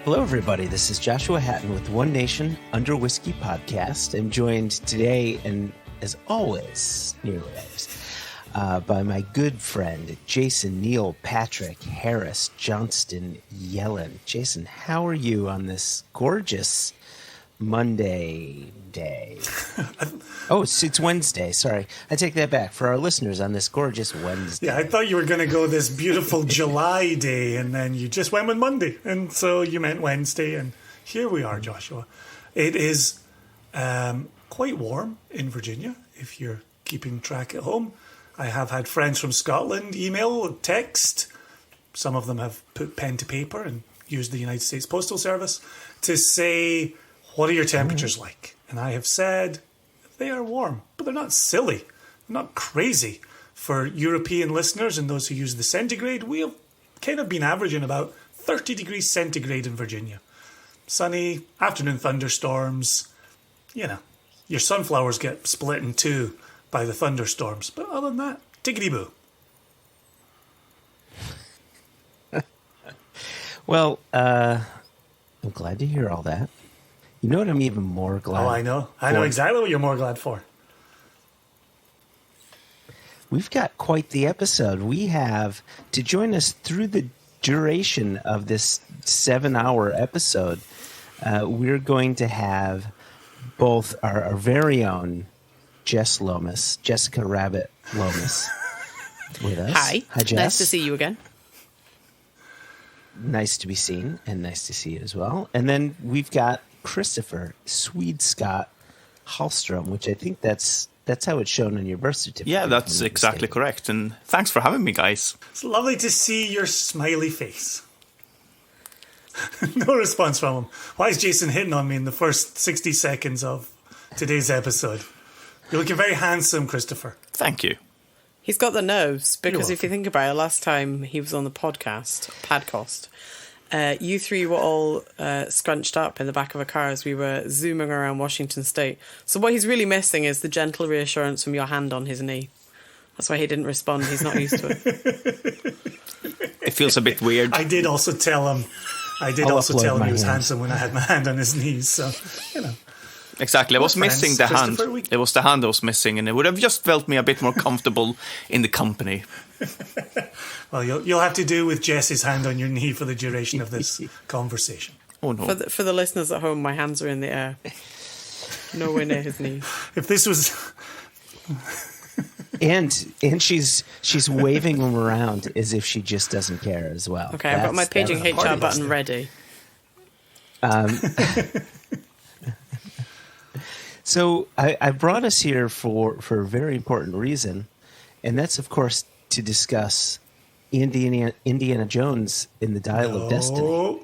Hello, everybody. This is Joshua Hatton with One Nation Under Whiskey podcast. I'm joined today, and as always, nearly always, by my good friend, Jason, Neil, Patrick, Harris, Johnston, Yellen. Jason, how are you on this gorgeous Monday day? It's Wednesday. Sorry. I take that back. For our listeners on this gorgeous Wednesday. Yeah, I thought you were going to go this beautiful July day, and then you just went with Monday. And so you meant Wednesday, and here we are, Joshua. It is quite warm in Virginia, if you're keeping track at home. I have had friends from Scotland email, text. Some of them have put pen to paper and used the United States Postal Service to say, what are your temperatures like? And I have said they are warm, but they're not silly. They're not crazy. For European listeners and those who use the centigrade, we have kind of been averaging about 30 degrees centigrade in Virginia. Sunny, afternoon thunderstorms. You know, your sunflowers get split in two by the thunderstorms. But other than that, tickety-boo. Well, I'm glad to hear all that. You know what I'm even more glad? Oh, I know. I know exactly what you're more glad for. We've got quite the episode. We have, to join us through the duration of this 7-hour episode, we're going to have both our very own Jess Lomas, Jessica Rabbit Lomas, with us. Hi. Hi, Jess. Nice to see you again. Nice to be seen, and nice to see you as well. And then we've got Christoffer, SwedeScot, Hällström, which I think that's how it's shown on your birth certificate. Yeah, that's exactly correct. And thanks for having me, guys. It's lovely to see your smiley face. No response from him. Why is Jason hitting on me in the first 60 seconds of today's episode? You're looking very handsome, Christoffer. Thank you. He's got the nerves because You're if you think about it, last time he was on the podcast, you three were all scrunched up in the back of a car as we were zooming around Washington State. So what he's really missing is the gentle reassurance from your hand on his knee. That's why he didn't respond. He's not used to it. It feels a bit weird. I did also tell him he was handsome when I had my hand on his knees. So, you know. Exactly. I was missing the hand. Christoffer, It was the hand I was missing, and it would have just felt me a bit more comfortable in the company. Well, you'll have to do with Jess's hand on your knee for the duration of this conversation. Oh, no. For the listeners at home, my hands are in the air. Nowhere near his knees. If this was... and she's waving them around as if she just doesn't care as well. Okay, I've got my paging HR button ready. So I brought us here for a very important reason, and that's, of course, to discuss Indiana Jones in the Dial of Destiny.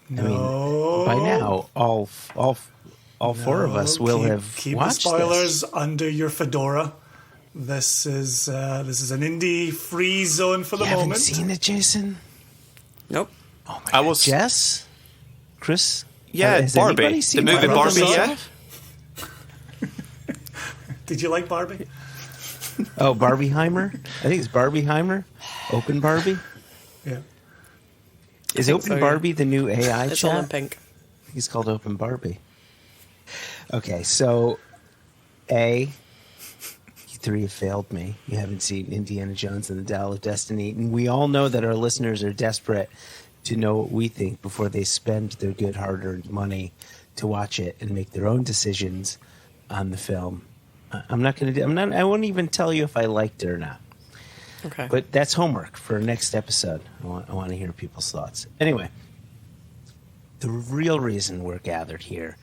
I mean, by now, all four of us will have keep watched the spoilers this. under your fedora. This is an indie free zone for the moment. Haven't seen it, Jason? Nope. Oh my God. Jess, Chris, Yeah, Barbie. The movie Barbie. Yeah. Did you like Barbie? Oh, Barbieheimer? I think it's Barbieheimer. Open Barbie? Yeah. Is Open Barbie the new AI It's chat? all in pink. I think it's called Open Barbie. Okay, so you three have failed me. You haven't seen Indiana Jones and the Dial of Destiny. And we all know that our listeners are desperate to know what we think before they spend their good hard-earned money to watch it and make their own decisions on the film. I won't even tell you if I liked it or not. Okay. But that's homework for next episode. I want to hear people's thoughts. Anyway, the real reason we're gathered here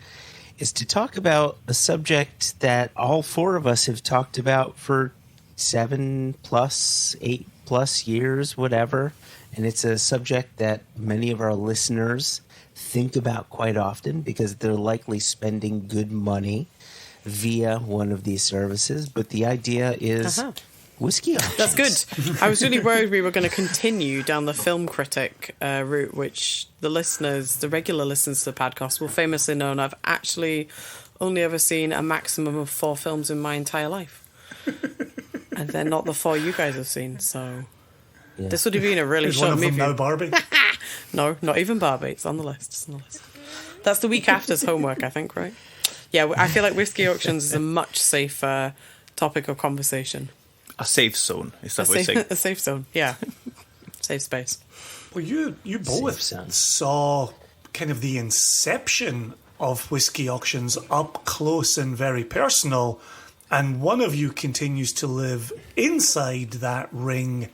is to talk about a subject that all four of us have talked about for 7+, 8+ years, whatever. And it's a subject that many of our listeners think about quite often because they're likely spending good money via one of these services, but the idea is whiskey auctions. That's good. I was really worried we were going to continue down the film critic route, which the regular listeners to the podcast will famously know. I've actually only ever seen a maximum of 4 films in my entire life. And they're not the 4 you guys have seen, so... Yeah. This would have been a really short movie. One of them now Barbie? No, not even Barbie. It's on the list. It's on the list. That's the week after's homework, I think, right? Yeah, I feel like whiskey auctions is a much safer topic of conversation. A safe zone, is that what you're saying? A safe zone, yeah. Safe space. Well, you both saw kind of the inception of whiskey auctions up close and very personal, and one of you continues to live inside that ring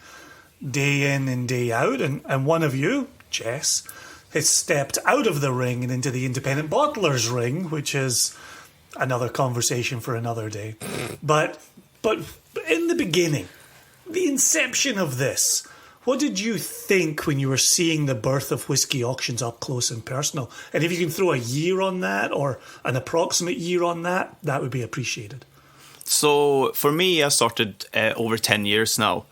day in and day out, and one of you, Jess, has stepped out of the ring and into the independent bottlers ring, which is another conversation for another day. But in the beginning, the inception of this, what did you think when you were seeing the birth of whiskey auctions up close and personal? And if you can throw a year on that or an approximate year on that, that would be appreciated. So for me, I started over 10 years now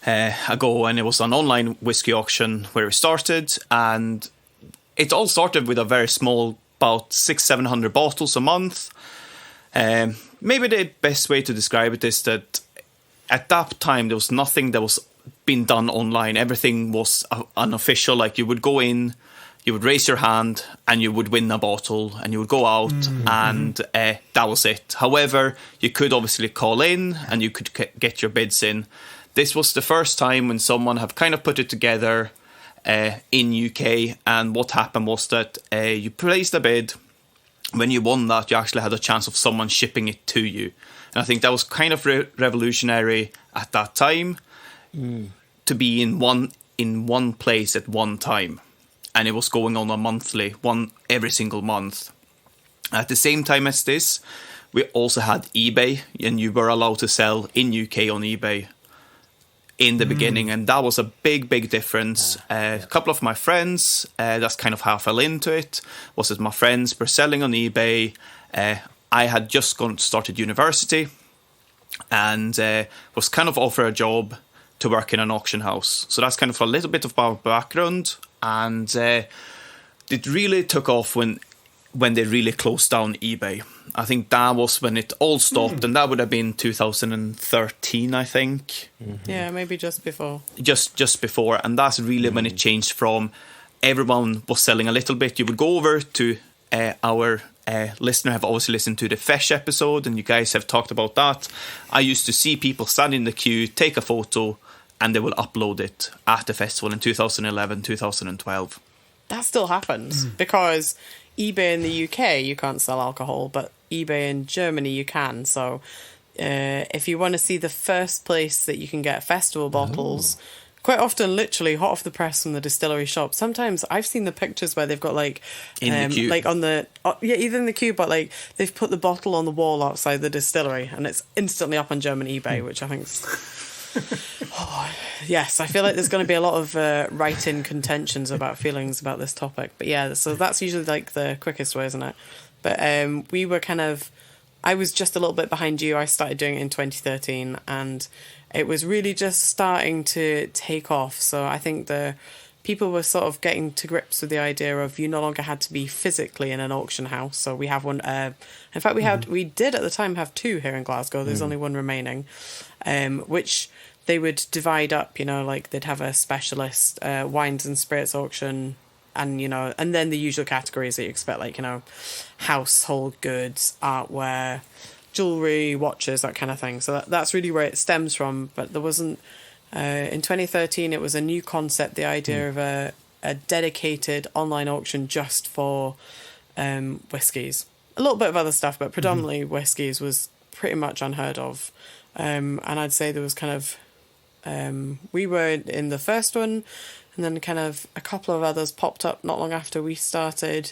ago, and it was an online whiskey auction where we started, and it all started with a very small, about 600-700 bottles a month. Maybe the best way to describe it is that at that time there was nothing that was being done online. Everything was unofficial. Like, you would go in, you would raise your hand, and you would win a bottle, and you would go out, and that was it. However, you could obviously call in, and you could get your bids in. This was the first time when someone have kind of put it together in UK, and what happened was that you placed a bid. When you won that, you actually had a chance of someone shipping it to you. And I think that was kind of revolutionary at that time, to be in one place at one time. And it was going on a monthly, every single month. At the same time as this, we also had eBay, and you were allowed to sell in UK on eBay in the beginning, and that was a big difference. A couple of my friends, that's kind of how I fell into it, was that my friends were selling on eBay. I had just started university, and was kind of offered a job to work in an auction house. So that's kind of a little bit of my background, and it really took off when they really closed down eBay. I think that was when it all stopped, and that would have been 2013, I think. Yeah, maybe just before. Just before, and that's really when it changed from everyone was selling a little bit. You would go over to our listener have obviously listened to the Fesh episode, and you guys have talked about that. I used to see people stand in the queue, take a photo, and they will upload it at the festival in 2011, 2012. That still happens because eBay in the UK, you can't sell alcohol, but eBay in Germany, you can. So if you want to see the first place that you can get festival bottles, quite often literally hot off the press from the distillery shop. Sometimes I've seen the pictures where they've got like in the queue. like on the either in the queue, but like they've put the bottle on the wall outside the distillery, and it's instantly up on German eBay, which I think is yes, I feel like there's going to be a lot of write-in contentions about feelings about this topic. But yeah, so that's usually like the quickest way, isn't it? But we were I was just a little bit behind you. I started doing it in 2013, and it was really just starting to take off. So I think the people were sort of getting to grips with the idea of you no longer had to be physically in an auction house. So we have one. In fact, we did at the time have two here in Glasgow. There's only one remaining, which they would divide up. You know, like they'd have a specialist wines and spirits auction, and and then the usual categories that you expect, like household goods, artware, jewelry, watches, that kind of thing. So that's really where it stems from. But there wasn't. In 2013, it was a new concept, the idea of a dedicated online auction just for whiskies. A little bit of other stuff, but predominantly whiskies was pretty much unheard of. And I'd say there was kind of... we were in the first one, and then kind of a couple of others popped up not long after we started.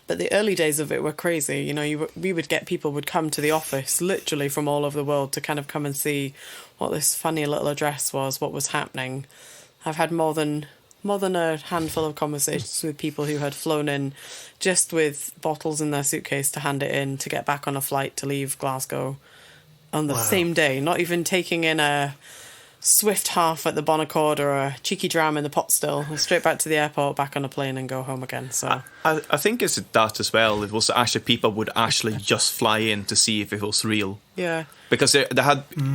But the early days of it were crazy. We would get people would come to the office literally from all over the world to kind of come and see what this funny little address was, what was happening. I've had more than a handful of conversations with people who had flown in just with bottles in their suitcase to hand it in to get back on a flight to leave Glasgow on the same day, not even taking in a swift half at the Bonaccord or a cheeky dram in the pot still, and straight back to the airport, back on a plane and go home again. So I think it's that as well. It was actually people would actually just fly in to see if it was real. Yeah. Because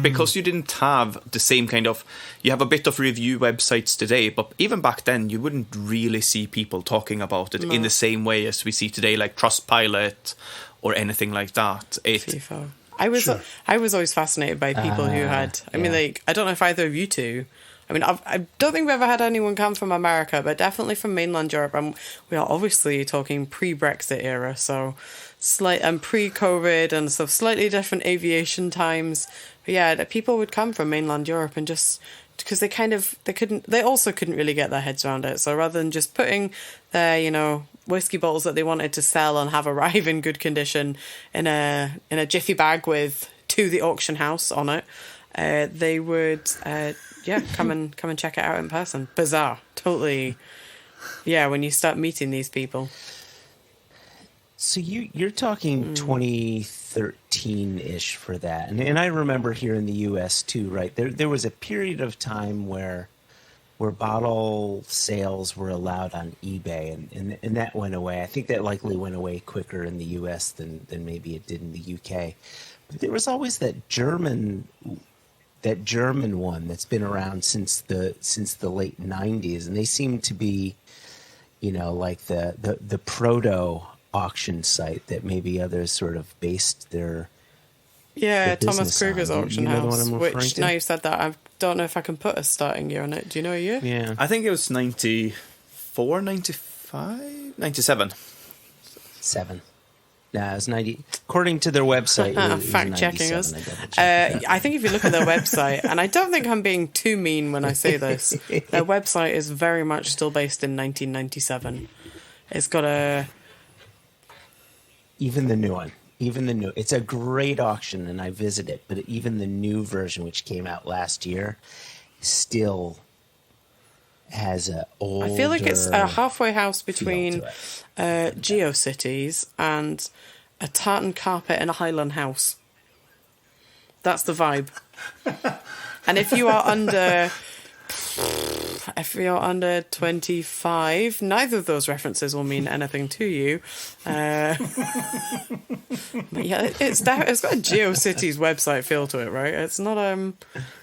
because you didn't have the same kind of, you have a bit of review websites today, but even back then you wouldn't really see people talking about it in the same way as we see today, like Trustpilot or anything like that. FIFO. I was always fascinated by people who had. I mean, like, I don't know if either of you two. I mean, I don't think we've ever had anyone come from America, but definitely from mainland Europe. And we are obviously talking pre-Brexit era, so pre-COVID and stuff, slightly different aviation times. But yeah, people would come from mainland Europe and just because they also couldn't really get their heads around it. So rather than just putting their, whiskey bottles that they wanted to sell and have arrive in good condition in a jiffy bag with "to the auction house" on it, they would come and check it out in person. Bizarre, totally. Yeah, when you start meeting these people. So you're talking 2013-ish for that, and I remember here in the U.S. too, right? There was a period of time where bottle sales were allowed on eBay, and that went away. I think that likely went away quicker in the U.S. than maybe it did in the U.K. But there was always that German one that's been around since the late 90s, and they seem to be, like the proto auction site that maybe others sort of based their Thomas Kruger's auction house, which to? Now you've said that, I don't know if I can put a starting year on it. Do you know a year? Yeah, I think it was 94, 95, 97. 7. No, it was 90. According to their website, fact checking us. I think if you look at their website, and I don't think I'm being too mean when I say this, their website is very much still based in 1997. It's got even the new one. It's a great auction, and I visit it. But even the new version, which came out last year, still has a older. I feel like it's a halfway house between GeoCities and a tartan carpet in a Highland house. That's the vibe. And if you are under 25, neither of those references will mean anything to you. But yeah, it's got a GeoCities website feel to it, right? It's not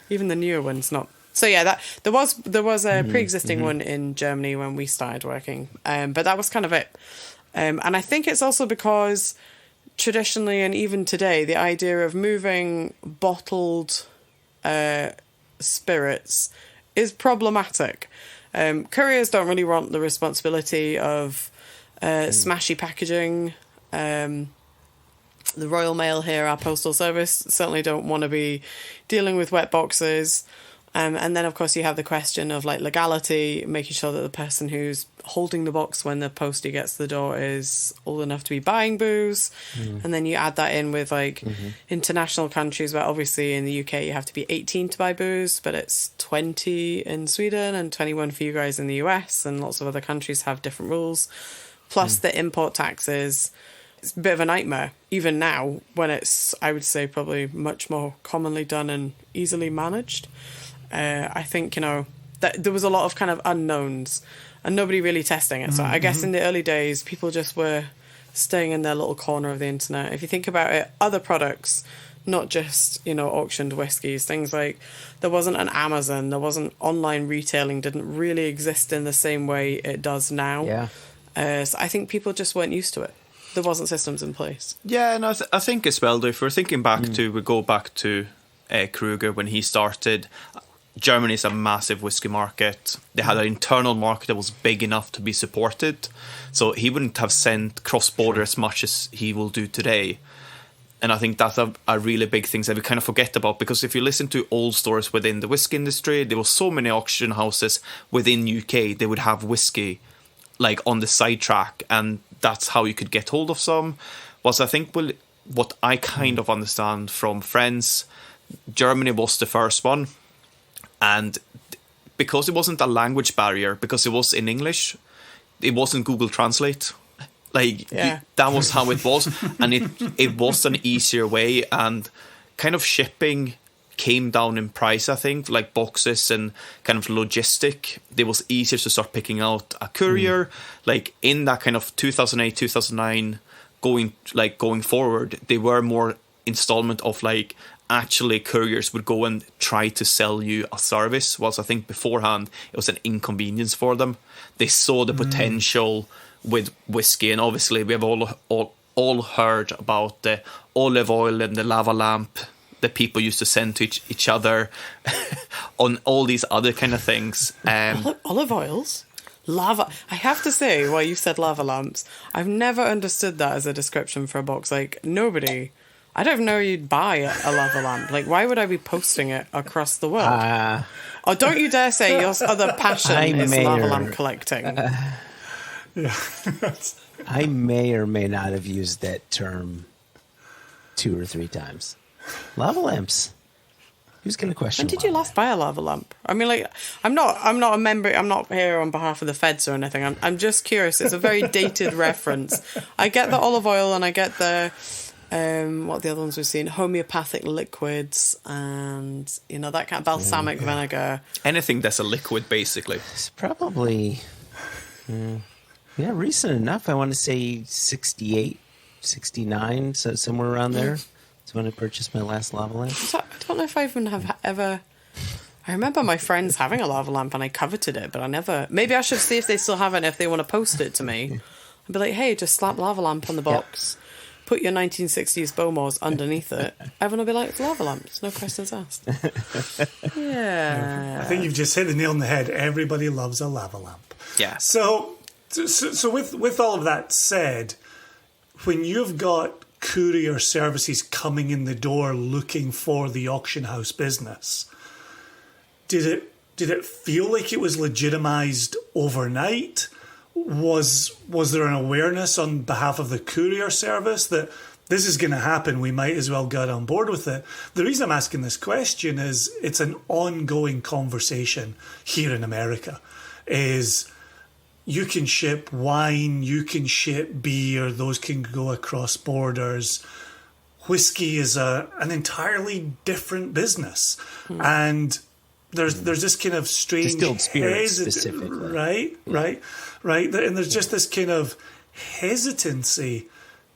even the newer one's not. So yeah, there was a pre-existing one in Germany when we started working, but that was kind of it. And I think it's also because traditionally and even today, the idea of moving bottled spirits is problematic. Couriers don't really want the responsibility of smashy packaging. The Royal Mail here, our postal service, certainly don't want to be dealing with wet boxes. And then, of course, you have the question of like legality, making sure that the person who's holding the box when the postie gets to the door is old enough to be buying booze. And then you add that in with like international countries where obviously in the UK you have to be 18 to buy booze, but it's 20 in Sweden and 21 for you guys in the US, and lots of other countries have different rules. Plus the import taxes. It's a bit of a nightmare, even now, when it's, I would say, probably much more commonly done and easily managed. I think, that there was a lot of kind of unknowns and nobody really testing it. So I guess in the early days, people just were staying in their little corner of the internet. If you think about it, other products, not just, auctioned whiskies, things like there wasn't an Amazon, there wasn't online retailing, didn't really exist in the same way it does now. Yeah. So I think people just weren't used to it. There wasn't systems in place. Yeah, and I think as well, if we're thinking back we go back to Kruger when he started. Germany is a massive whiskey market. They had an internal market that was big enough to be supported. So he wouldn't have sent cross-border as much as he will do today. And I think that's a really big thing that we kind of forget about, because if you listen to old stories within the whiskey industry, there were so many auction houses within UK, they would have whiskey like on the sidetrack, and that's how you could get hold of some. Was I think what I kind of understand from friends, Germany was the first one. And because it wasn't a language barrier, because it was in English, it wasn't Google Translate. That was how it was. And it was an easier way. And kind of shipping came down in price, I think, like boxes and kind of logistic. It was easier to start picking out a courier. Like in that kind of 2008, 2009, going forward, they were more installment of like actually couriers would go and try to sell you a service, whilst I think beforehand it was an inconvenience for them. They saw the potential with whiskey, and obviously we have all heard about the olive oil and the lava lamp that people used to send to each other on all these other kind of things. Olive oils? Lava. I have to say, while you said lava lamps, I've never understood that as a description for a box. Like, nobody... I don't even know you'd buy a lava lamp. Like, why would I be posting it across the world? Oh, don't you dare say your other passion is lava lamp collecting. Yeah. I may or may not have used that term 2 or 3 times. Lava lamps. Who's going to question? When did you last buy a lava lamp? I mean, like, I'm not a member. I'm not here on behalf of the feds or anything. I'm just curious. It's a very dated reference. I get the olive oil and I get the what are the other ones we've seen? Homeopathic liquids and that kind of balsamic vinegar. Anything that's a liquid, basically. It's probably recent enough. I want to say 68, 69, so somewhere around there. When I purchased my last lava lamp. I don't know if I even have ever... I remember my friends having a lava lamp and I coveted it, but I never... Maybe I should see if they still have it and if they want to post it to me. I'd be like, hey, just slap lava lamp on the box. Yep. Put your 1960s Bowmores underneath it. Everyone will be like, it's lava lamps. No questions asked. Yeah. I think you've just hit the nail on the head. Everybody loves a lava lamp. Yeah. So with all of that said, when you've got courier services coming in the door looking for the auction house business, did it feel like it was legitimized overnight? Was there an awareness on behalf of the courier service that this is going to happen, we might as well get on board with it? The reason I'm asking this question is it's an ongoing conversation here in America. Is you can ship wine, you can ship beer, those can go across borders. Whiskey is an entirely different business. And there's this kind of strange... Distilled spirits specifically. Right. And there's just this kind of hesitancy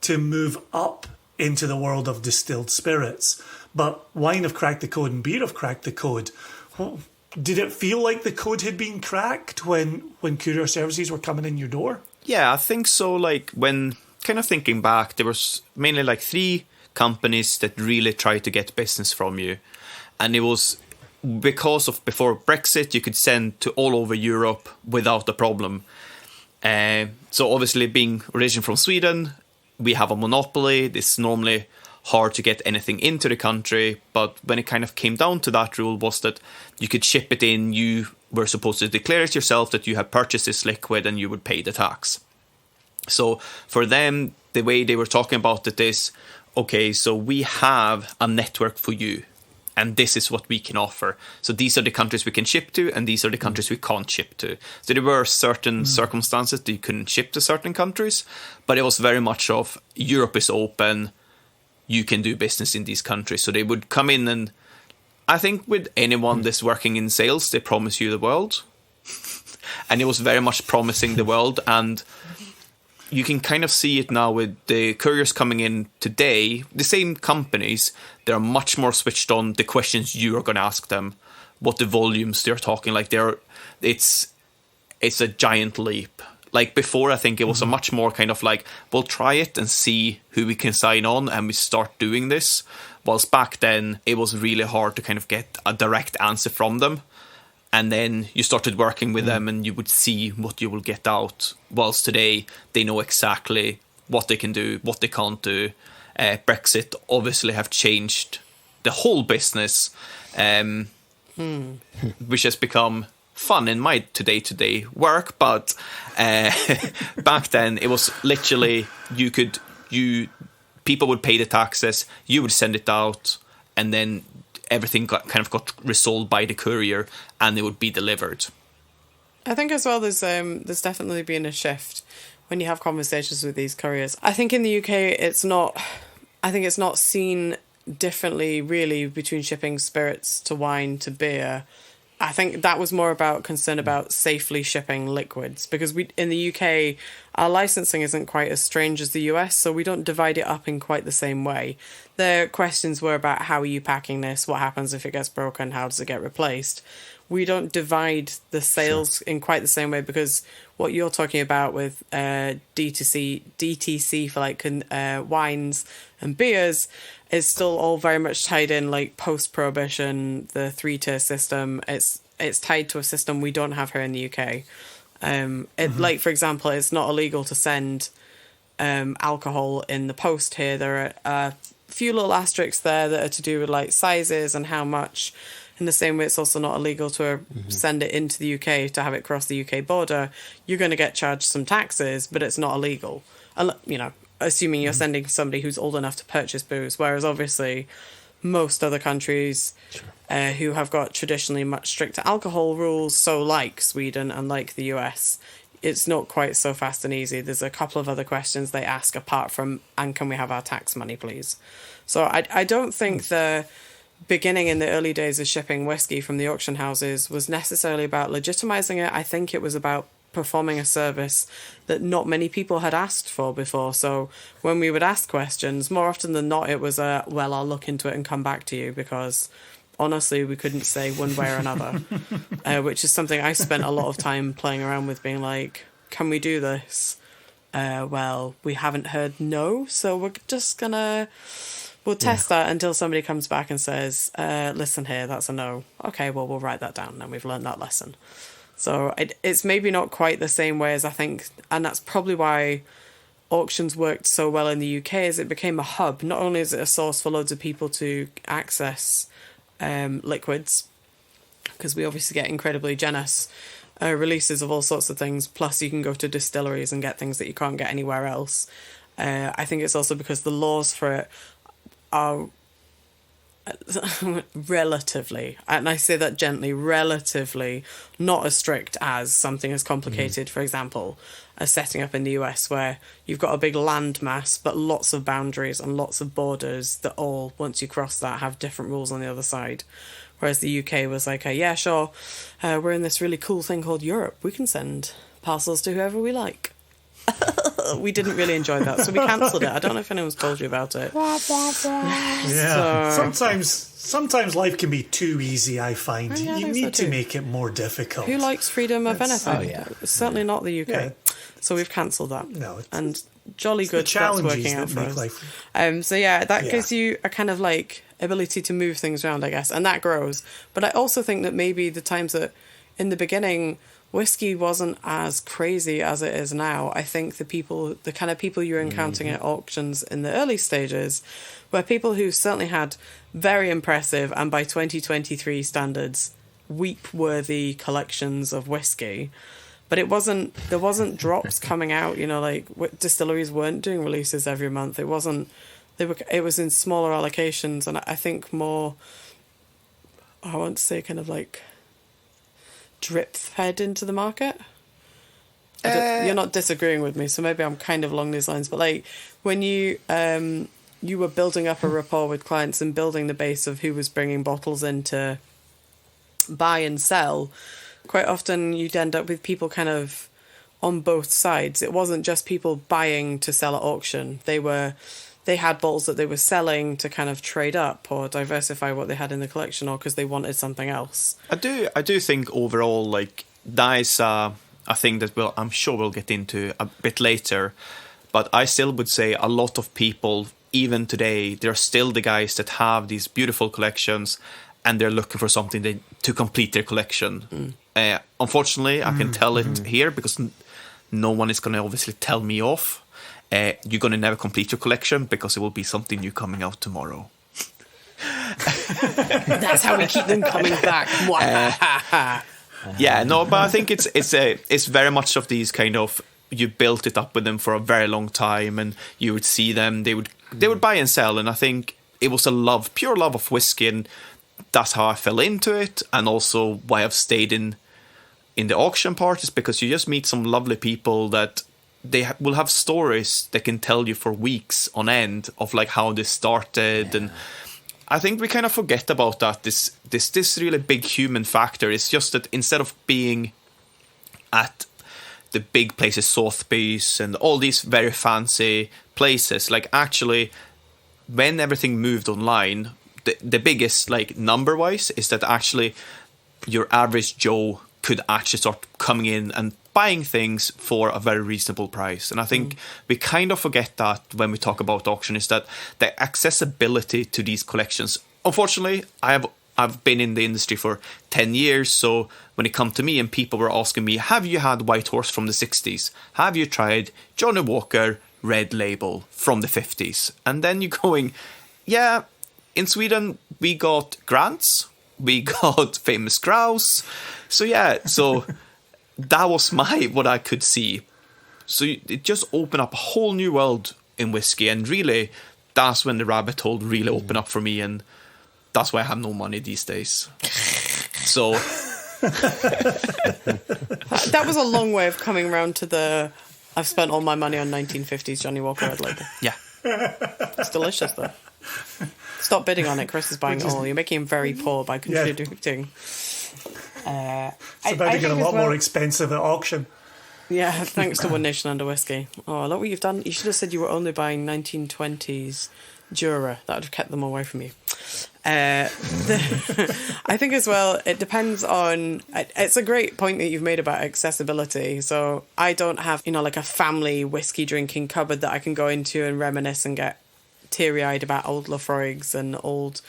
to move up into the world of distilled spirits. But wine have cracked the code and beer have cracked the code. Well, did it feel like the code had been cracked when courier services were coming in your door? Yeah, I think so. Like, when kind of thinking back, there was mainly like 3 companies that really tried to get business from you. And it was because of before Brexit, you could send to all over Europe without a problem. So obviously being origin from Sweden, we have a monopoly. It's normally hard to get anything into the country, but when it kind of came down to that rule was that you could ship it in, you were supposed to declare it yourself that you have purchased this liquid and you would pay the tax. So for them, the way they were talking about it is, okay, so we have a network for you and this is what we can offer. So these are the countries we can ship to and these are the countries we can't ship to. So there were certain circumstances that you couldn't ship to certain countries, but it was very much of Europe is open, you can do business in these countries. So they would come in and I think with anyone that's working in sales, they promise you the world. And it was very much promising the world. And you can kind of see it now with the couriers coming in today. The same companies, they're much more switched on the questions you are going to ask them, what the volumes they're talking. Like it's a giant leap. Like before, I think it was a much more kind of like, we'll try it and see who we can sign on and we start doing this. Whilst back then, it was really hard to kind of get a direct answer from them. And then you started working with them and you would see what you will get out. Whilst today, they know exactly what they can do, what they can't do. Brexit obviously have changed the whole business, which has become fun in my day-to-day work, but back then it was literally people would pay the taxes, you would send it out, and then everything got resolved by the courier, and it would be delivered. I think as well, there's definitely been a shift when you have conversations with these couriers. I think in the UK, it's not seen differently really between shipping spirits to wine to beer. I think that was more about concern about safely shipping liquids, because we in the UK, our licensing isn't quite as strange as the US, so we don't divide it up in quite the same way. The questions were about how are you packing this, what happens if it gets broken, how does it get replaced. We don't divide the sales in quite the same way, because what you're talking about with DTC for like wines and beers is still all very much tied in like post-prohibition, the 3-tier system. It's tied to a system we don't have here in the UK. Like, for example, it's not illegal to send alcohol in the post here. There are a few little asterisks there that are to do with like sizes and how much. In the same way, it's also not illegal to send it into the UK to have it cross the UK border. You're going to get charged some taxes, but it's not illegal. You know, assuming you're sending somebody who's old enough to purchase booze, whereas obviously most other countries who have got traditionally much stricter alcohol rules, so like Sweden and like the US, it's not quite so fast and easy. There's a couple of other questions they ask apart from, and can we have our tax money, please? So I don't think the beginning in the early days of shipping whiskey from the auction houses was necessarily about legitimizing it. I think it was about performing a service that not many people had asked for before. So when we would ask questions, more often than not, it was well, I'll look into it and come back to you, because honestly, we couldn't say one way or another, which is something I spent a lot of time playing around with, being like, can we do this? Well, we haven't heard no, so we're just gonna... We'll test that until somebody comes back and says, listen here, that's a no. Okay, well, we'll write that down, and we've learned that lesson. So it's maybe not quite the same way as I think, and that's probably why auctions worked so well in the UK, is it became a hub. Not only is it a source for loads of people to access liquids, because we obviously get incredibly generous releases of all sorts of things, plus you can go to distilleries and get things that you can't get anywhere else. I think it's also because the laws for it are relatively, and I say that gently, relatively not as strict as something as complicated, for example, as setting up in the US, where you've got a big land mass but lots of boundaries and lots of borders that all, once you cross that, have different rules on the other side. Whereas the UK was like, yeah, sure, we're in this really cool thing called Europe, we can send parcels to whoever we like. We didn't really enjoy that, so we cancelled it. I don't know if anyone's told you about it. Yeah. Sometimes life can be too easy, I find. You need to make it more difficult. Who likes freedom of anything? Oh, yeah. Certainly not the UK. Yeah. So we've cancelled that. No, and jolly good that's working out for us. So yeah, that gives you a kind of like ability to move things around, I guess, and that grows. But I also think that maybe the times that in the beginning whiskey wasn't as crazy as it is now. I think the kind of people you're encountering at auctions in the early stages were people who certainly had very impressive, and by 2023 standards, weep-worthy collections of whiskey. But there wasn't drops coming out, you know, like distilleries weren't doing releases every month. It was in smaller allocations, and I think more, I want to say kind of like drip-fed into the market. You're not disagreeing with me, so maybe I'm kind of along these lines. But like when you were building up a rapport with clients and building the base of who was bringing bottles in to buy and sell, quite often you'd end up with people kind of on both sides. It wasn't just people buying to sell at auction. They had bottles that they were selling to kind of trade up or diversify what they had in the collection, or because they wanted something else. I do think overall, like, that is a thing that I'm sure we'll get into a bit later. But I still would say a lot of people, even today, they're still the guys that have these beautiful collections and they're looking for something to complete their collection. Unfortunately, I can tell it here because no one is going to obviously tell me off. You're going to never complete your collection because it will be something new coming out tomorrow. That's how we keep them coming back. Yeah, no, but I think it's very much of these kind of, you built it up with them for a very long time, and you would see them, they would buy and sell, and I think it was pure love of whiskey, and that's how I fell into it, and also why I've stayed in the auction part is because you just meet some lovely people that they will have stories they can tell you for weeks on end of like how this started, and I think we kind of forget about that. This really big human factor. It's just that instead of being at the big places, Sotheby's and all these very fancy places, like actually when everything moved online, the biggest like number wise is that actually your average Joe could actually start coming in and buying things for a very reasonable price. And I think we kind of forget that when we talk about auction, is that the accessibility to these collections. Unfortunately, I've been in the industry for 10 years, so when it come to me and people were asking me, have you had White Horse from the 60s? Have you tried Johnny Walker Red Label from the 50s? And then you're going, yeah, in Sweden we got Grants, we got Famous Grouse. So yeah, so that was what I could see. So it just opened up a whole new world in whiskey, and really that's when the rabbit hole really opened up for me, and that's why I have no money these days. So that was a long way of coming around to I've spent all my money on 1950s Johnny Walker Red Label. Yeah. It's delicious though. Stop bidding on it. Chris is buying it all. You're making him very poor by contributing. It's about to get a lot more expensive at auction. Yeah, thanks to One Nation Under Whiskey. Oh, look what you've done. You should have said you were only buying 1920s Jura. That would have kept them away from you. I think as well, it depends on... It's a great point that you've made about accessibility. So I don't have, like a family whiskey drinking cupboard that I can go into and reminisce and get teary-eyed about old Lafroigs and old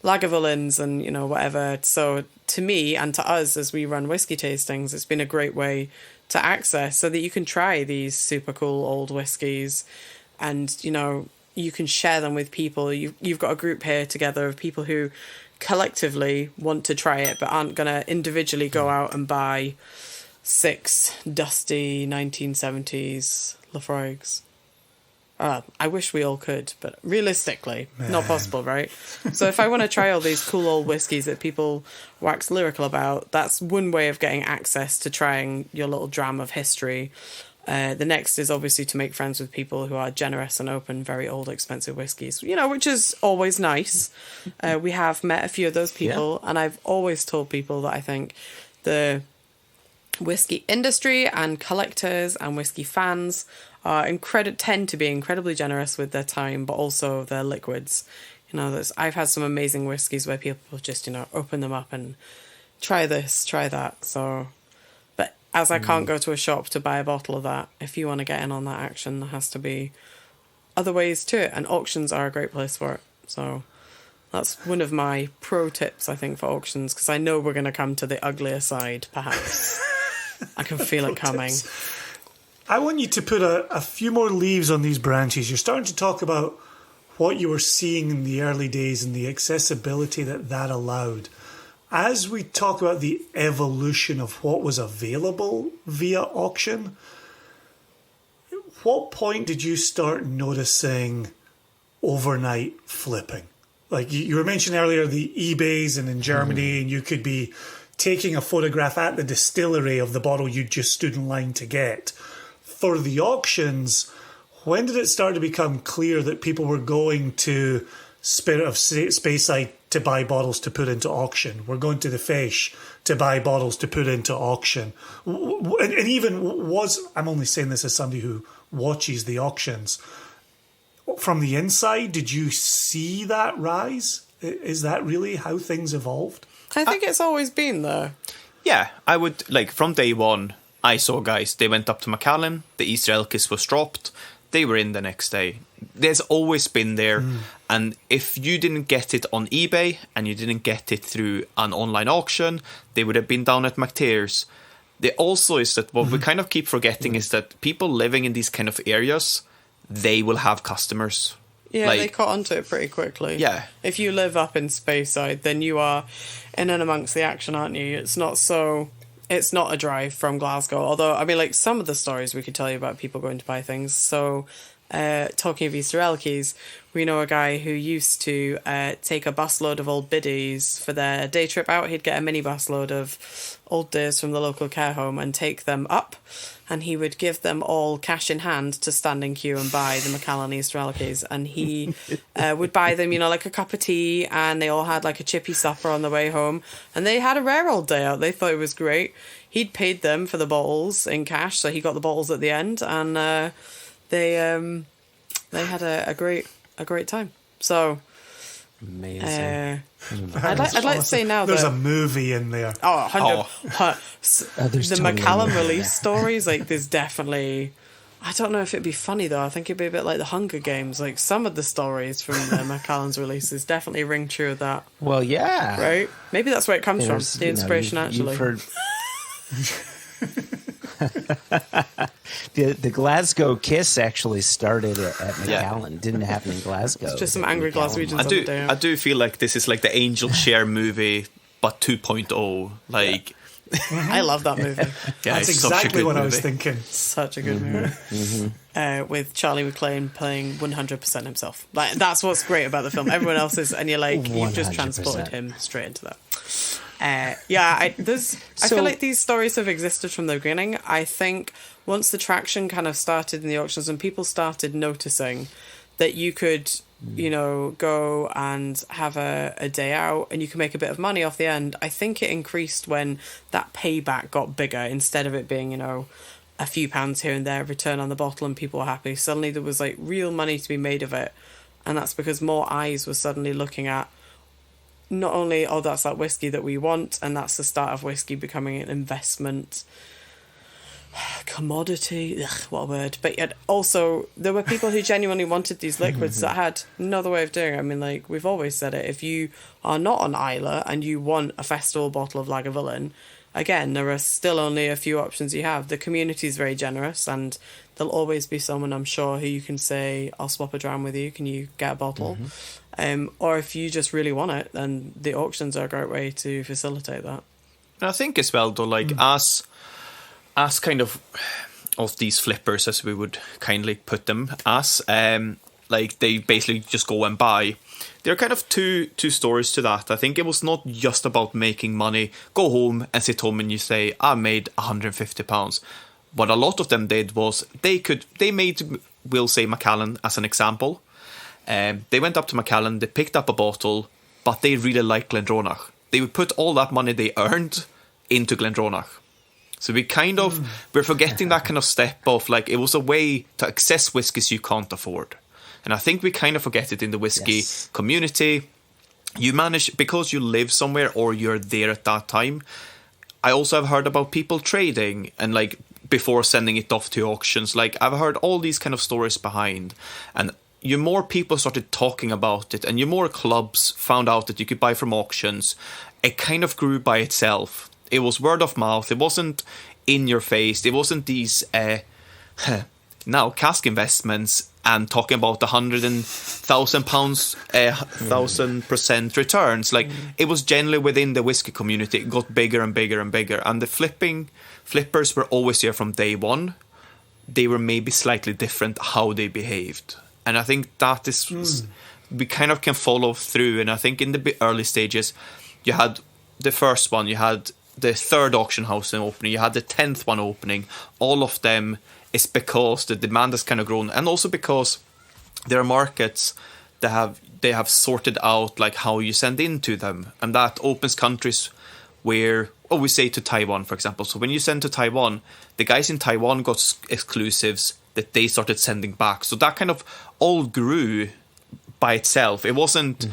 Lagavulins and, whatever. So to me and to us as we run whiskey tastings, it's been a great way to access so that you can try these super cool old whiskies and, you can share them with people. You've got a group here together of people who collectively want to try it but aren't going to individually go out and buy 6 dusty 1970s Lafroigs. I wish we all could, but realistically, not possible, right? So if I want to try all these cool old whiskies that people wax lyrical about, that's one way of getting access to trying your little dram of history. The next is obviously to make friends with people who are generous and open very old, expensive whiskies, which is always nice. We have met a few of those people, and I've always told people that I think the whiskey industry and collectors and whiskey fans tend to be incredibly generous with their time, but also their liquids. I've had some amazing whiskies where people just, open them up and try this, try that. So, but as I can't go to a shop to buy a bottle of that, if you want to get in on that action, there has to be other ways to it, and auctions are a great place for it. So that's one of my pro tips, I think, for auctions, because I know we're going to come to the uglier side, perhaps. I can feel it coming. I want you to put a few more leaves on these branches. You're starting to talk about what you were seeing in the early days and the accessibility that allowed. As we talk about the evolution of what was available via auction, at what point did you start noticing overnight flipping? Like you were mentioning earlier, the eBays and in Germany, and you could be taking a photograph at the distillery of the bottle you just stood in line to get. For the auctions, when did it start to become clear that people were going to Spirit of Speyside to buy bottles to put into auction? We're going to the Feis to buy bottles to put into auction. And even I'm only saying this as somebody who watches the auctions. From the inside, did you see that rise? Is that really how things evolved? I think it's always been there. Yeah, I would, from day one, I saw guys, they went up to Macallan, the Easter Elkis was dropped, they were in the next day. There's always been there, and if you didn't get it on eBay, and you didn't get it through an online auction, they would have been down at McTears. There also is that what we kind of keep forgetting is that people living in these kind of areas, they will have customers. Yeah, they caught onto it pretty quickly. Yeah. If you live up in Speyside, then you are in and amongst the action, aren't you? It's not a drive from Glasgow. Although, some of the stories we could tell you about people going to buy things. So talking of Easter Elkies, we know a guy who used to take a busload of old biddies for their day trip out. He'd get a mini busload of old dears from the local care home and take them up, and he would give them all cash in hand to stand in queue and buy the Macallan Easter Elkies. And he would buy them, you know, like a cup of tea, and they all had like a chippy supper on the way home, and they had a rare old day out. They thought it was great. He'd paid them for the bottles in cash, so he got the bottles at the end, and they had a great time. So Amazing. I'd like to say now there's that a movie in there. Oh, 100. There's The totally Macallan one, release yeah. stories, like, there's definitely... I don't know if it'd be funny, though. I think it'd be a bit like the Hunger Games. Like, some of the stories from the Macallan's releases definitely ring true with that, Well, yeah. right? Maybe that's where it comes There's, from, the you know, inspiration, you've actually. heard- the Glasgow Kiss actually started at Macallan. Didn't happen in Glasgow. It's just some The angry Macallan Glaswegians one. on the day out. I do feel like this is like the Angel Share movie, but 2.0. Like, I love that movie. yeah, That's it's such a exactly good what I was movie. thinking. Such a good movie. With Charlie McClane playing 100% himself. Like, that's what's great about the film. Everyone else is, and you're like, you've just 100%. transported him straight into that. I feel like these stories have existed from the beginning. I think once the traction kind of started in the auctions and people started noticing that you could, you know, go and have a day out and you can make a bit of money off the end, I think it increased when that payback got bigger. Instead of it being, you know, a few pounds here and there, return on the bottle, and people were happy. Suddenly there was like real money to be made of it. And that's because more eyes were suddenly looking at not only, oh, that's that whiskey that we want, and that's the start of whiskey becoming an investment commodity. Ugh, what a word. But yet also there were people who genuinely wanted these liquids that had no other way of doing it. I mean, like, we've always said it, if you are not on Islay and you want a festival bottle of Lagavulin, again, there are still only a few options you have. The community is very generous, and there'll always be someone, I'm sure, who you can say, I'll swap a dram with you, can you get a bottle? Or if you just really want it, then the auctions are a great way to facilitate that. And I think as well, though, like, as kind of these flippers, as we would kindly put them as, like, they basically just go and buy. There are kind of two stories to that. I think it was not just about making money, go home and sit home and you say, I made £150. What a lot of them did was they made, we'll say Macallan as an example. They went up to Macallan, they picked up a bottle, but they really liked Glendronach. They would put all that money they earned into Glendronach. So we're forgetting that kind of step of, like, it was a way to access whiskies you can't afford. And I think we kind of forget it in the whiskey community. You manage, because you live somewhere or you're there at that time. I also have heard about people trading and, like, before sending it off to auctions. Like, I've heard all these kind of stories behind. And you more people started talking about it, and you more clubs found out that you could buy from auctions. It kind of grew by itself. It was word of mouth. It wasn't in your face. It wasn't these now cask investments and talking about £100,000, 1,000% returns. Like, it was generally within the whiskey community. It got bigger and bigger and bigger. And the flippers were always here from day one. They were maybe slightly different how they behaved. And I think that is, we kind of can follow through. And I think in the early stages, you had the first one, you had the third auction house opening, you had the 10th one opening. All of them is because the demand has kind of grown, and also because there are markets that they have sorted out, like, how you send into them, and that opens countries where, we say to Taiwan, for example. So when you send to Taiwan, the guys in Taiwan got exclusives that they started sending back. So that kind of all grew by itself. It wasn't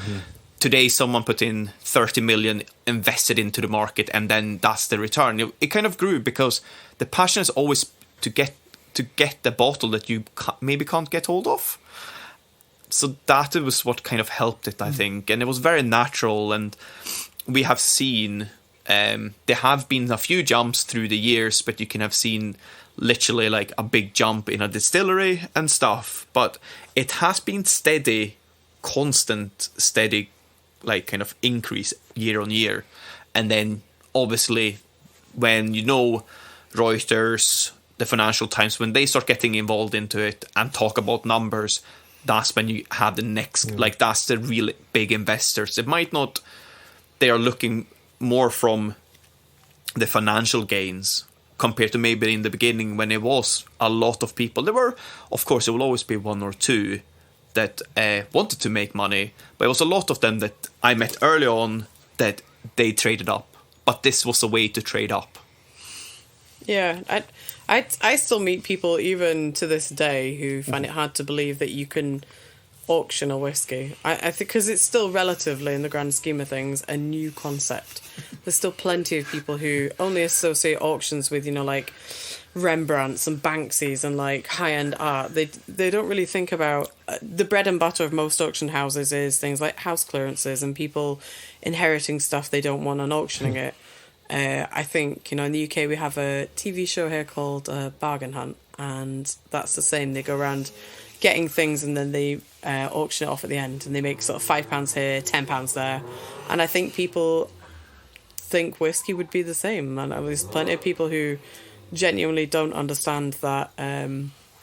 today someone put in 30 million invested into the market and then that's the return. It kind of grew because the passion is always to get the bottle that you maybe can't get hold of. So that was what kind of helped it, I think. And it was very natural. And we have seen, there have been a few jumps through the years, but you can have seen literally like a big jump in a distillery and stuff. But it has been steady, constant, steady, like kind of increase year on year. And then obviously when, Reuters, the Financial Times, when they start getting involved into it and talk about numbers, that's when you have the next, like, that's the real big investors. It might not, they are looking more from the financial gains compared to maybe in the beginning when it was a lot of people. There were, of course, there will always be one or two that wanted to make money, but it was a lot of them that I met early on that they traded up. But this was a way to trade up. Yeah, I still meet people even to this day who find it hard to believe that you can auction a whiskey. I think because it's still relatively, in the grand scheme of things, a new concept. There's still plenty of people who only associate auctions with, you know, like Rembrandts and Banksys and like high-end art. They don't really think about the bread and butter of most auction houses is things like house clearances and people inheriting stuff they don't want and auctioning it. I think, you know, in the UK we have a TV show here called Bargain Hunt, and that's the same. They go around getting things and then they auction it off at the end, and they make sort of £5 here, £10 there. And I think people think whiskey would be the same, and there's plenty of people who genuinely don't understand that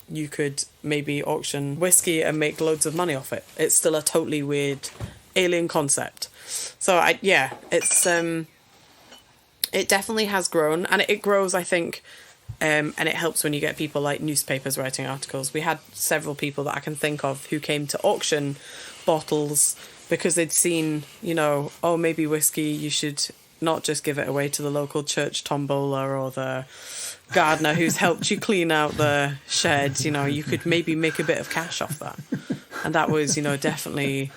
you could maybe auction whiskey and make loads of money off it. It's still a totally weird alien concept. So it's it definitely has grown, and it grows, I think, and it helps when you get people like newspapers writing articles. We had several people that I can think of who came to auction bottles because they'd seen, you know, oh, maybe whiskey, you should not just give it away to the local church tombola or the gardener who's helped you clean out the shed. You know, you could maybe make a bit of cash off that. And that was, you know, definitely,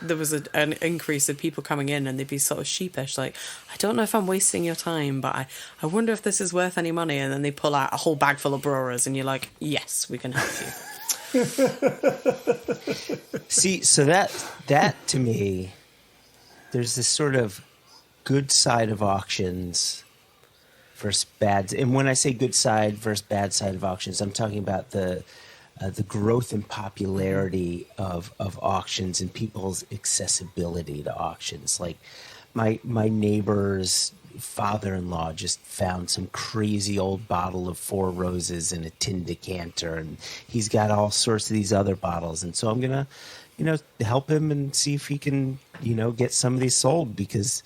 there was an increase of people coming in and they'd be sort of sheepish, like, I don't know if I'm wasting your time, but I wonder if this is worth any money. And then they pull out a whole bag full of brewers and you're like, yes, we can help you. See, so that to me, there's this sort of good side of auctions versus bad. And when I say good side versus bad side of auctions, I'm talking about the growth and popularity of auctions and people's accessibility to auctions. Like my neighbor's father-in-law just found some crazy old bottle of Four Roses in a tin decanter, and he's got all sorts of these other bottles. And so I'm gonna, you know, help him and see if he can, you know, get some of these sold, because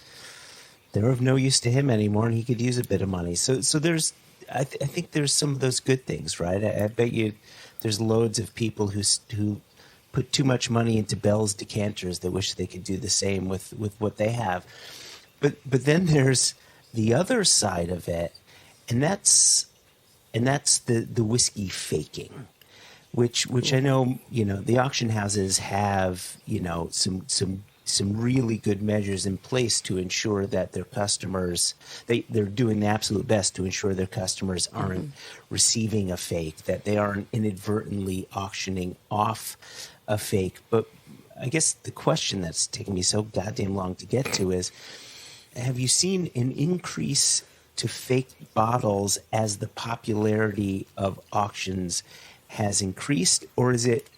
they're of no use to him anymore, and he could use a bit of money. So there's, I think there's some of those good things, right? I bet you there's loads of people who put too much money into Bell's decanters that wish they could do the same with what they have. But then there's the other side of it, and that's the whiskey faking, which I know, you know, the auction houses have, you know, some really good measures in place to ensure that their customers, they're doing the absolute best to ensure their customers aren't receiving a fake, that they aren't inadvertently auctioning off a fake. But I guess the question that's taken me so goddamn long to get to is, have you seen an increase to fake bottles as the popularity of auctions has increased, or is it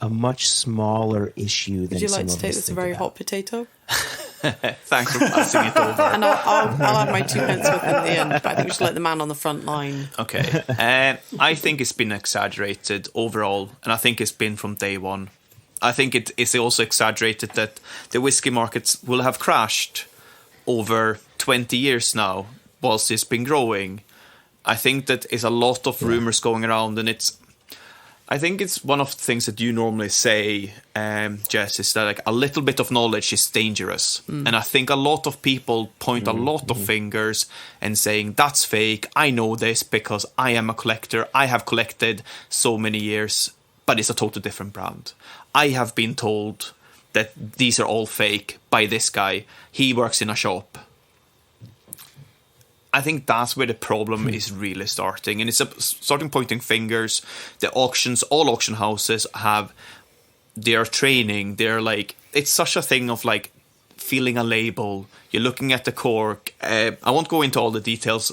a much smaller issue than some of us think about? Would you like to take this a very hot potato? Thanks for passing it over. And I'll have my 2 pence with it in the end, but I think we should let the man on the front line. Okay. I think it's been exaggerated overall, and I think it's been from day one. I think it is also exaggerated that the whiskey markets will have crashed over 20 years now, whilst it's been growing. I think that is a lot of rumors going around, and I think it's one of the things that you normally say, Jess, is that like a little bit of knowledge is dangerous. And I think a lot of people point a lot of fingers and saying, that's fake, I know this because I am a collector, I have collected so many years, but it's a totally different brand. I have been told that these are all fake by this guy. He works in a shop. I think that's where the problem is really starting. And it's starting pointing fingers. The auctions, all auction houses have their training. They're like, it's such a thing of like feeling a label. You're looking at the cork. I won't go into all the details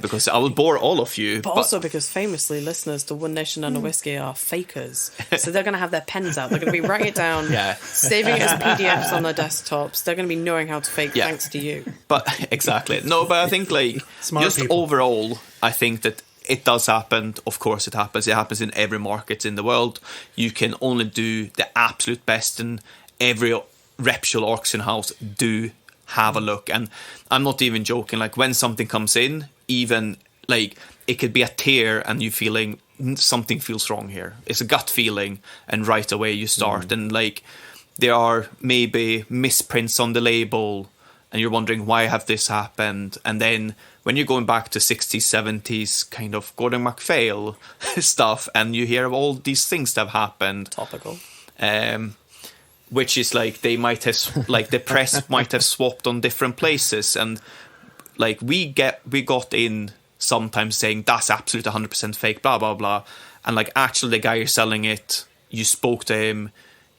because I will bore all of you. But also because famously listeners to One Nation and a Whiskey are fakers. So they're going to have their pens out. They're going to be writing it down, saving it as PDFs on their desktops. They're going to be knowing how to fake thanks to you. But exactly. No, but I think like Smart just people. overall, I think that it does happen. Of course it happens. It happens in every market in the world. You can only do the absolute best, and every reputable auction house do have a look. And I'm not even joking. Like, when something comes in, even like it could be a tear and you feeling something feels wrong here. It's a gut feeling, and right away you start. And like, there are maybe misprints on the label, and you're wondering, why have this happened? And then when you're going back to 60s, 70s kind of Gordon MacPhail stuff, and you hear of all these things that have happened. Topical. Which is like, they might have, like, the press might have swapped on different places. And like, we got in sometimes saying that's absolutely 100% fake, blah, blah, blah. And like, actually the guy you're selling it, you spoke to him,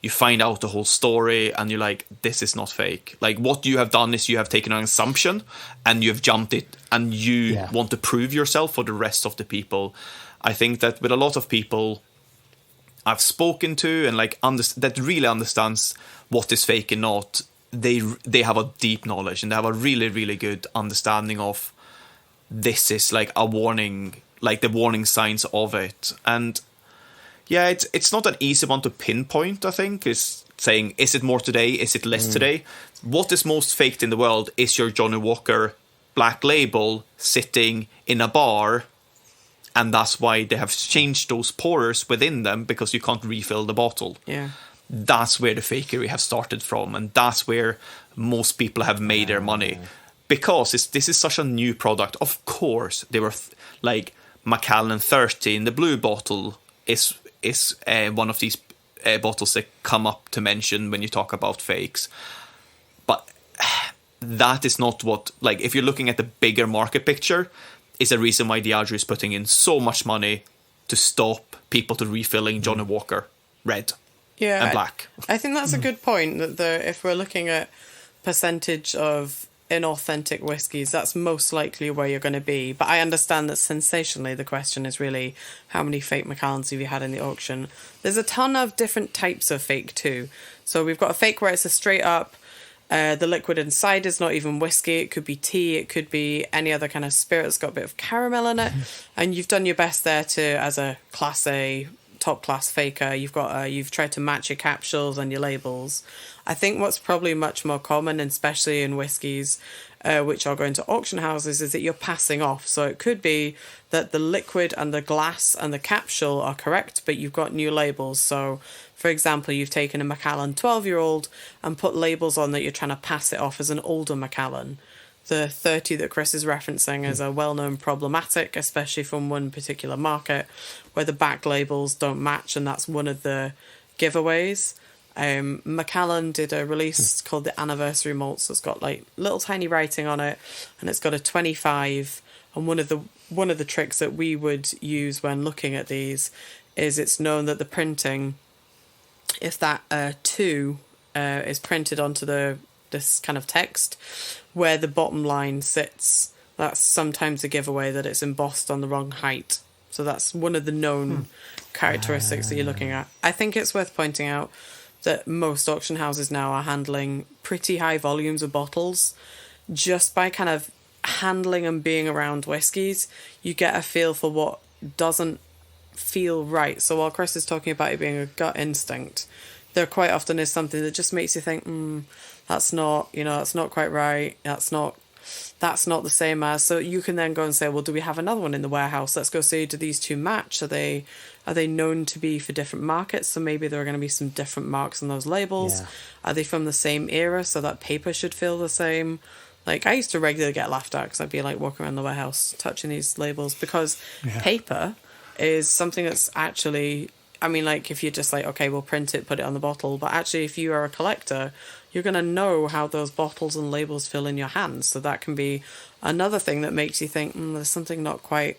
you find out the whole story, and you're like, this is not fake. Like, what you have done is you have taken an assumption and you have jumped it, and you want to prove yourself for the rest of the people. I think that with a lot of people I've spoken to, and like that really understands what is fake and not, they have a deep knowledge, and they have a really, really good understanding of this is like a warning, like the warning signs of it. And yeah, it's not an easy one to pinpoint, I think. Is saying, is it more today? Is it less today? What is most faked in the world is your Johnny Walker Black Label sitting in a bar, and that's why they have changed those pourers within them, because you can't refill the bottle. Yeah. That's where the fakery have started from, and that's where most people have made their money. Because this is such a new product. Of course, they were like Macallan 30 in the blue bottle is one of these bottles that come up to mention when you talk about fakes. But that is not what, like, if you're looking at the bigger market picture, is a reason why Diageo is putting in so much money to stop people to refilling Johnny Walker Red and Black. I think that's a good point, that if we're looking at percentage of inauthentic whiskies, that's most likely where you're going to be. But I understand that sensationally the question is really, how many fake Macallans have you had in the auction? There's a ton of different types of fake too. So we've got a fake where it's a straight up, the liquid inside is not even whiskey. It could be tea. It could be any other kind of spirit that's got a bit of caramel in it. And you've done your best there to, as a Class A, top class faker, you've tried to match your capsules and your labels. I think what's probably much more common, and especially in whiskies, which are going to auction houses, is that you're passing off. So it could be that the liquid and the glass and the capsule are correct, but you've got new labels. So, for example, you've taken a Macallan 12-year-old and put labels on that you're trying to pass it off as an older Macallan. The 30 that Chris is referencing is a well-known problematic, especially from one particular market, where the back labels don't match, and that's one of the giveaways. Macallan did a release called the Anniversary Malt, so it's got like little tiny writing on it, and it's got a 25. And one of the tricks that we would use when looking at these is it's known that the printing, if that 2 is printed onto this kind of text, where the bottom line sits, that's sometimes a giveaway that it's embossed on the wrong height. So that's one of the known characteristics that you're looking at. I think it's worth pointing out that most auction houses now are handling pretty high volumes of bottles. Just by kind of handling and being around whiskies, you get a feel for what doesn't feel right. So while Chris is talking about it being a gut instinct, there quite often is something that just makes you think, that's not quite right. That's not the same as. So you can then go and say, well, do we have another one in the warehouse? Let's go see, do these two match? Are they known to be for different markets? So maybe there are going to be some different marks on those labels. Yeah. Are they from the same era? So that paper should feel the same. Like, I used to regularly get laughed at because I'd be like walking around the warehouse touching these labels, because paper is something that's actually, I mean, like, if you're just like, okay, we'll print it, put it on the bottle. But actually, if you are a collector, you're going to know how those bottles and labels feel in your hands. So that can be another thing that makes you think, there's something not quite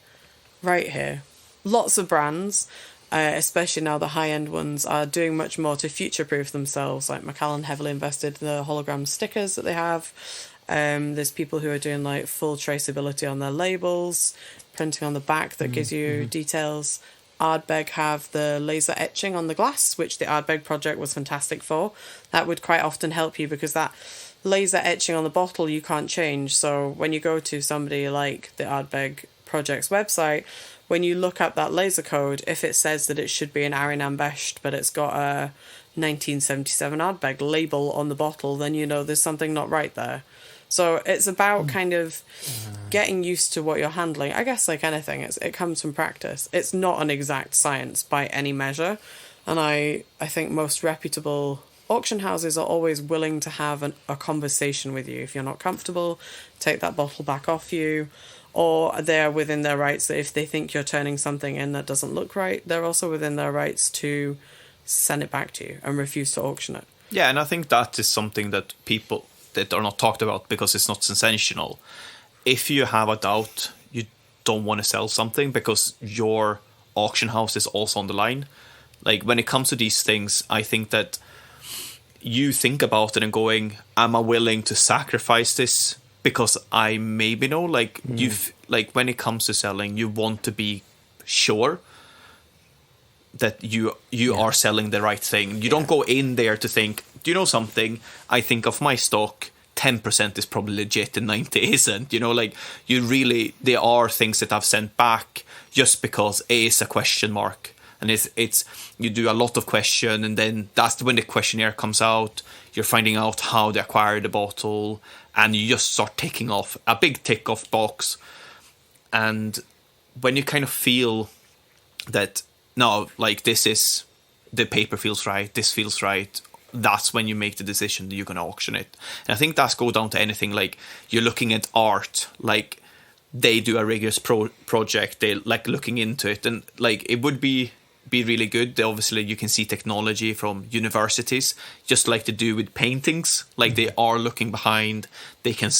right here. Lots of brands, especially now the high-end ones, are doing much more to future-proof themselves. Like Macallan heavily invested in the hologram stickers that they have. There's people who are doing like full traceability on their labels, printing on the back that gives you details. Ardbeg have the laser etching on the glass, which the Ardbeg project was fantastic for. That would quite often help you, because that laser etching on the bottle you can't change. So when you go to somebody like the Ardbeg project's website, when you look up that laser code, if it says that it should be an Ariane Besht, but it's got a 1977 Ardbeg label on the bottle, then you know there's something not right there. So it's about kind of getting used to what you're handling. I guess like anything, it comes from practice. It's not an exact science by any measure. And I think most reputable auction houses are always willing to have a conversation with you. If you're not comfortable, take that bottle back off you. Or they're within their rights that if they think you're turning something in that doesn't look right, they're also within their rights to send it back to you and refuse to auction it. Yeah, and I think that is something that people that are not talked about because it's not sensational. If you have a doubt, you don't want to sell something because your auction house is also on the line. Like when it comes to these things, I think that you think about it and going, am I willing to sacrifice this? Because I maybe know, like like when it comes to selling, you want to be sure that you are selling the right thing. You don't go in there to think, do you know something? I think of my stock, 10% is probably legit and 90 isn't. You know, like there are things that I've sent back just because A is a question mark. And it's you do a lot of question, and then that's when the questionnaire comes out. You're finding out how they acquired the bottle, and you just start ticking off a big tick off box. And when you kind of feel that, no, like this is, the paper feels right, this feels right, that's when you make the decision that you're going to auction it. And I think that's go down to anything, like you're looking at art, like they do a rigorous project, they like looking into it, and like it would be really good. Obviously you can see technology from universities, just like they do with paintings, like they are looking behind, they can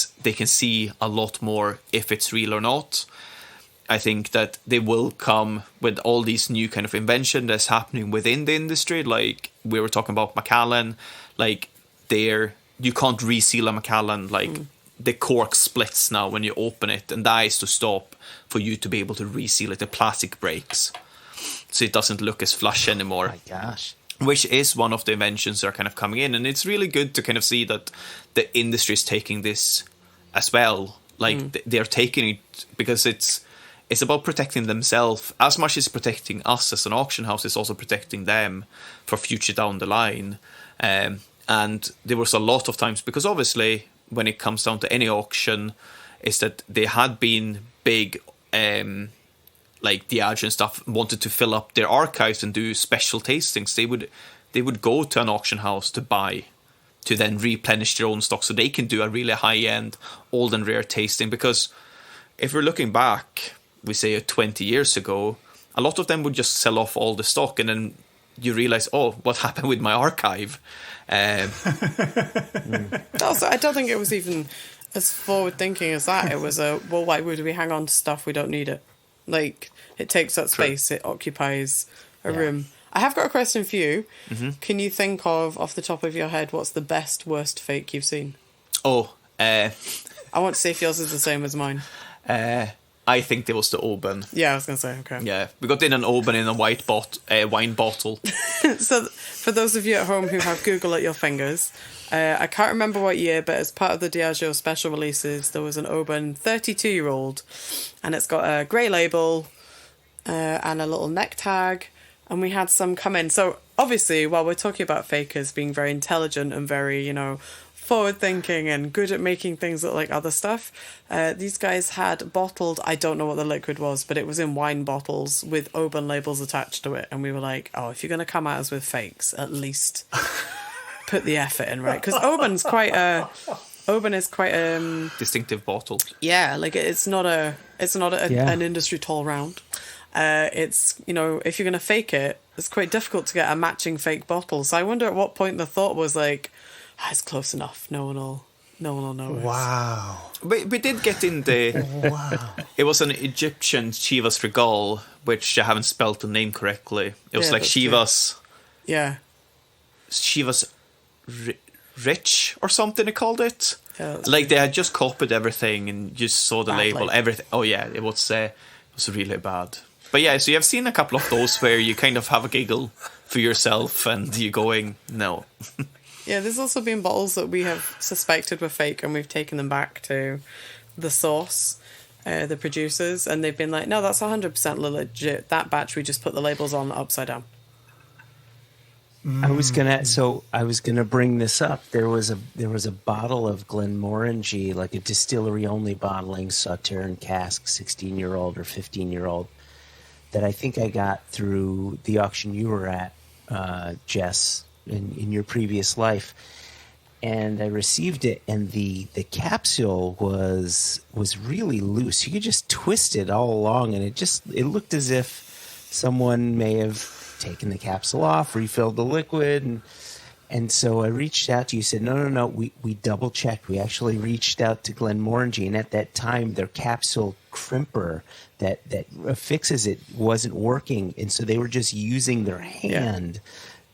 see a lot more if it's real or not. I think that they will come with all these new kind of invention that's happening within the industry. Like we were talking about Macallan, like you can't reseal a Macallan, like the cork splits now when you open it, and that is to stop for you to be able to reseal it. The plastic breaks, so it doesn't look as flush anymore. Oh my gosh. Which is one of the inventions that are kind of coming in, and it's really good to kind of see that the industry is taking this as well. Like they're taking it because it's about protecting themselves as much as protecting us as an auction house. It's also protecting them for future down the line. And there was a lot of times, because obviously when it comes down to any auction, is that they had been big, like Diageo and stuff wanted to fill up their archives and do special tastings. They would go to an auction house to buy, to then replenish their own stock so they can do a really high-end old and rare tasting. Because if we're looking back, we say 20 years ago, a lot of them would just sell off all the stock, and then you realize, oh, what happened with my archive? Also, I don't think it was even as forward-thinking as that. It was well, why would we hang on to stuff we don't need it? Like, it takes up space, it occupies a room. I have got a question for you. Can you think of, off the top of your head, what's the best, worst fake you've seen? I want to see if yours is the same as mine. I think there was the Oban. Yeah, I was going to say, okay. Yeah, we got in an Oban in a white wine bottle. So, for those of you at home who have Google at your fingers, I can't remember what year, but as part of the Diageo special releases, there was an Oban 32-year-old, and it's got a grey label and a little neck tag, and we had some come in. So, obviously, while we're talking about fakers being very intelligent and very, forward-thinking and good at making things look like other stuff, these guys had bottled, I don't know what the liquid was, but it was in wine bottles with Oban labels attached to it, and we were like, oh, if you're going to come at us with fakes, at least put the effort in, right? Because Oban is quite distinctive bottle. Yeah, like it's not an industry tall round. It's, if you're going to fake it, it's quite difficult to get a matching fake bottle. So I wonder at what point the thought was like, it's close enough. No one will notice. Wow. We did get in the... Wow. It was an Egyptian Shivas Regal, which I haven't spelled the name correctly. It was like Shivas... True. Yeah. Shivas Rich or something they called it. Yeah, like they had just copied everything and just saw the bad label. Everything. Oh yeah, it was really bad. But yeah, so you've seen a couple of those where you kind of have a giggle for yourself and you're going, no. Yeah, there's also been bottles that we have suspected were fake and we've taken them back to the source. the producers, and they've been like, no, that's 100% legit. That batch, we just put the labels on upside down. I was gonna bring this up. There was a bottle of Glenmorangie, like a distillery only bottling Sauternes cask, 16-year-old or 15-year-old, that I think I got through the auction you were at, Jess, in your previous life. And I received it, and the capsule was really loose. You could just twist it all along, and it looked as if someone may have taken the capsule off, refilled the liquid, and so I reached out to you. Said no. We double checked. We actually reached out to Glenmorangie, and at that time their capsule crimper that affixes it wasn't working, and so they were just using their hand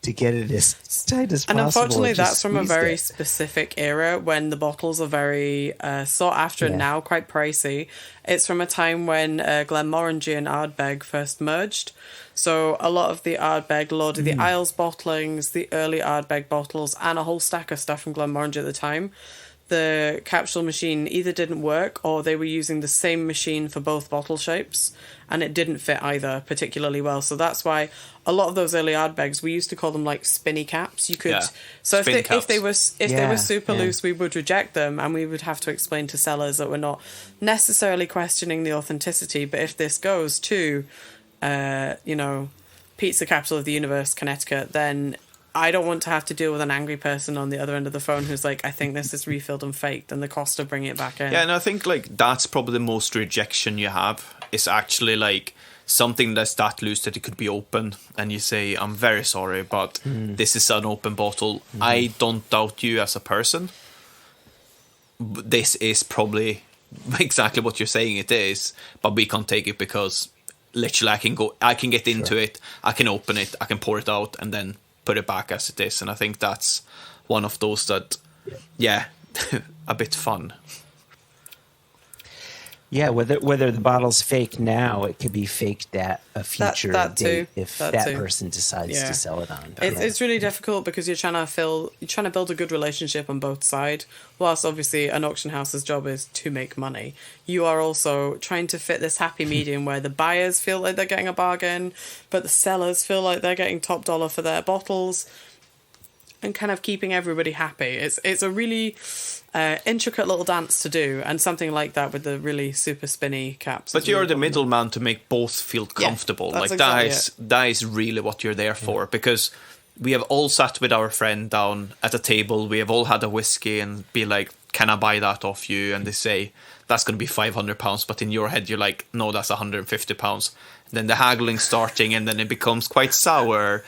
to get it as tight as possible. And unfortunately, that's from a very specific era when the bottles are very sought after and now quite pricey. It's from a time when Glenmorangie and Ardbeg first merged. So a lot of the Ardbeg, Lord of the Isles bottlings, the early Ardbeg bottles, and a whole stack of stuff from Glenmorangie at the time, the capsule machine either didn't work or they were using the same machine for both bottle shapes, and it didn't fit either particularly well. So that's why a lot of those early Ardbegs, we used to call them like spinny caps. You could, so if they were super loose, we would reject them, and we would have to explain to sellers that we're not necessarily questioning the authenticity. But if this goes to, Pizza Capital of the Universe, Connecticut, then I don't want to have to deal with an angry person on the other end of the phone who's like, I think this is refilled and faked, and the cost of bringing it back in. Yeah, and I think like that's probably the most rejection you have, is actually like something that's that loose that it could be open, and you say, I'm very sorry, but this is an open bottle. I don't doubt you as a person. This is probably exactly what you're saying it is, but we can't take it because literally I can get into it, I can open it, I can pour it out, and then put it back as it is. And I think that's one of those that, a bit fun. Yeah, whether the bottle's fake now, it could be faked at a future date if that person decides to sell it on. It's really difficult because you're trying to build a good relationship on both sides. Whilst obviously an auction house's job is to make money, you are also trying to fit this happy medium where the buyers feel like they're getting a bargain, but the sellers feel like they're getting top dollar for their bottles, and kind of keeping everybody happy. It's a really intricate little dance to do, and something like that with the really super spinny caps. But you're the middleman to make both feel comfortable. Like that is really what you're there for, because we have all sat with our friend down at a table, we have all had a whiskey and be like, can I buy that off you? And they say, that's going to be £500, but in your head you're like, no, that's £150. And then the haggling starting, and then it becomes quite sour.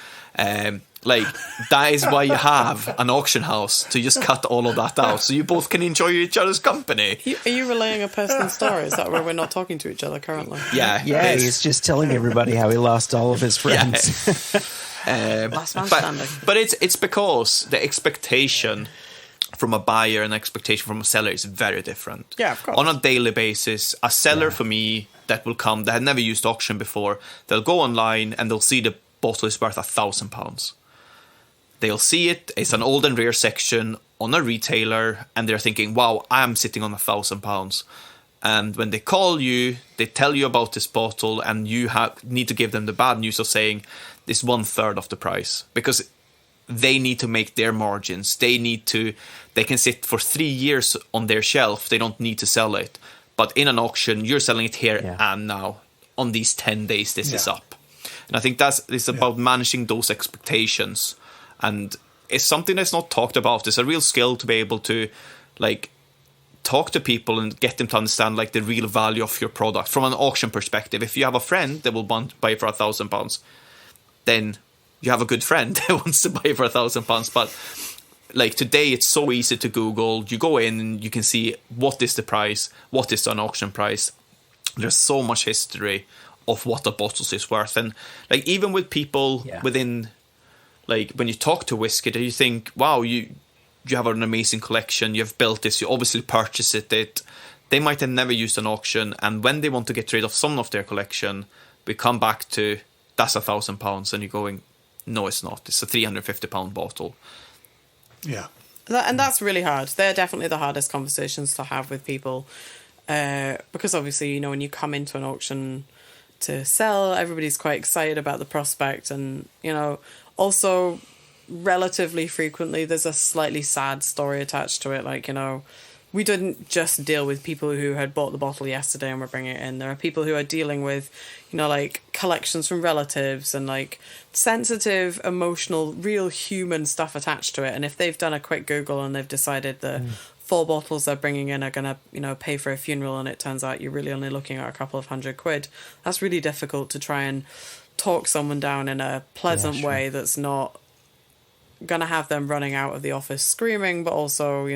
Like, that is why you have an auction house, to just cut all of that out so you both can enjoy each other's company. Are you relaying a personal story? Is that where we're not talking to each other currently? Yeah, he's just telling everybody how he lost all of his friends. Last man standing. But it's because the expectation from a buyer and the expectation from a seller is very different. Yeah, of course. On a daily basis, a seller for me that will come, that had never used auction before, they'll go online and they'll see the bottle is worth £1,000. They'll see it, it's an old and rare section on a retailer, and they're thinking, wow, I'm sitting on £1,000. And when they call you, they tell you about this bottle, and you need to give them the bad news of saying this 1/3 of the price, because they need to make their margins. They can sit for 3 years on their shelf. They don't need to sell it. But in an auction, you're selling it here and now. On these 10 days, this is up. And I think it's about managing those expectations. And it's something that's not talked about. It's a real skill to be able to, like, talk to people and get them to understand, like, the real value of your product from an auction perspective. If you have a friend that will buy it for £1,000, then you have a good friend that wants to buy it for £1,000. But like today, it's so easy to Google. You go in and you can see what is the price, what is an auction price. There's so much history of what the bottles is worth, and like even with people within. Like, when you talk to whiskey, do you think, wow, you have an amazing collection, you've built this, you obviously purchased it. They might have never used an auction, and when they want to get rid of some of their collection, we come back to, that's £1,000, and you're going, no, it's not. It's a £350 bottle. Yeah. And that's really hard. They're definitely the hardest conversations to have with people. Because obviously, when you come into an auction to sell, everybody's quite excited about the prospect, and also relatively frequently there's a slightly sad story attached to it. Like, we didn't just deal with people who had bought the bottle yesterday and were bringing it in. There are people who are dealing with, like collections from relatives and like sensitive, emotional, real human stuff attached to it. And if they've done a quick Google and they've decided the 4 bottles they're bringing in are going to, pay for a funeral, and it turns out you're really only looking at a couple of £100, that's really difficult to try and talk someone down in a pleasant way that's not going to have them running out of the office screaming, but also,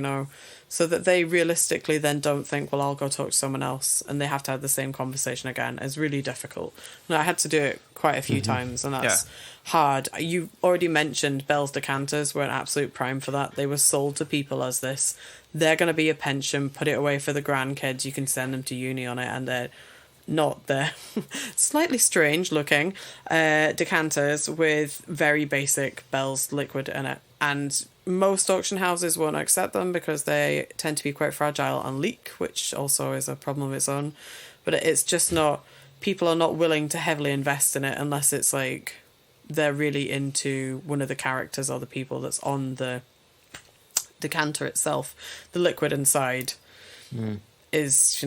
so that they realistically then don't think, well, I'll go talk to someone else, and they have to have the same conversation again. It's really difficult. And I had to do it quite a few times, and that's hard. You already mentioned Bell's decanters were an absolute prime for that. They were sold to people as this. They're going to be a pension, put it away for the grandkids, you can send them to uni on it, and they're not the slightly strange looking decanters with very basic Bell's liquid in it. And most auction houses won't accept them because they tend to be quite fragile and leak, which also is a problem of its own. But it's just not, people are not willing to heavily invest in it unless it's like they're really into one of the characters or the people that's on the decanter itself. The liquid inside is,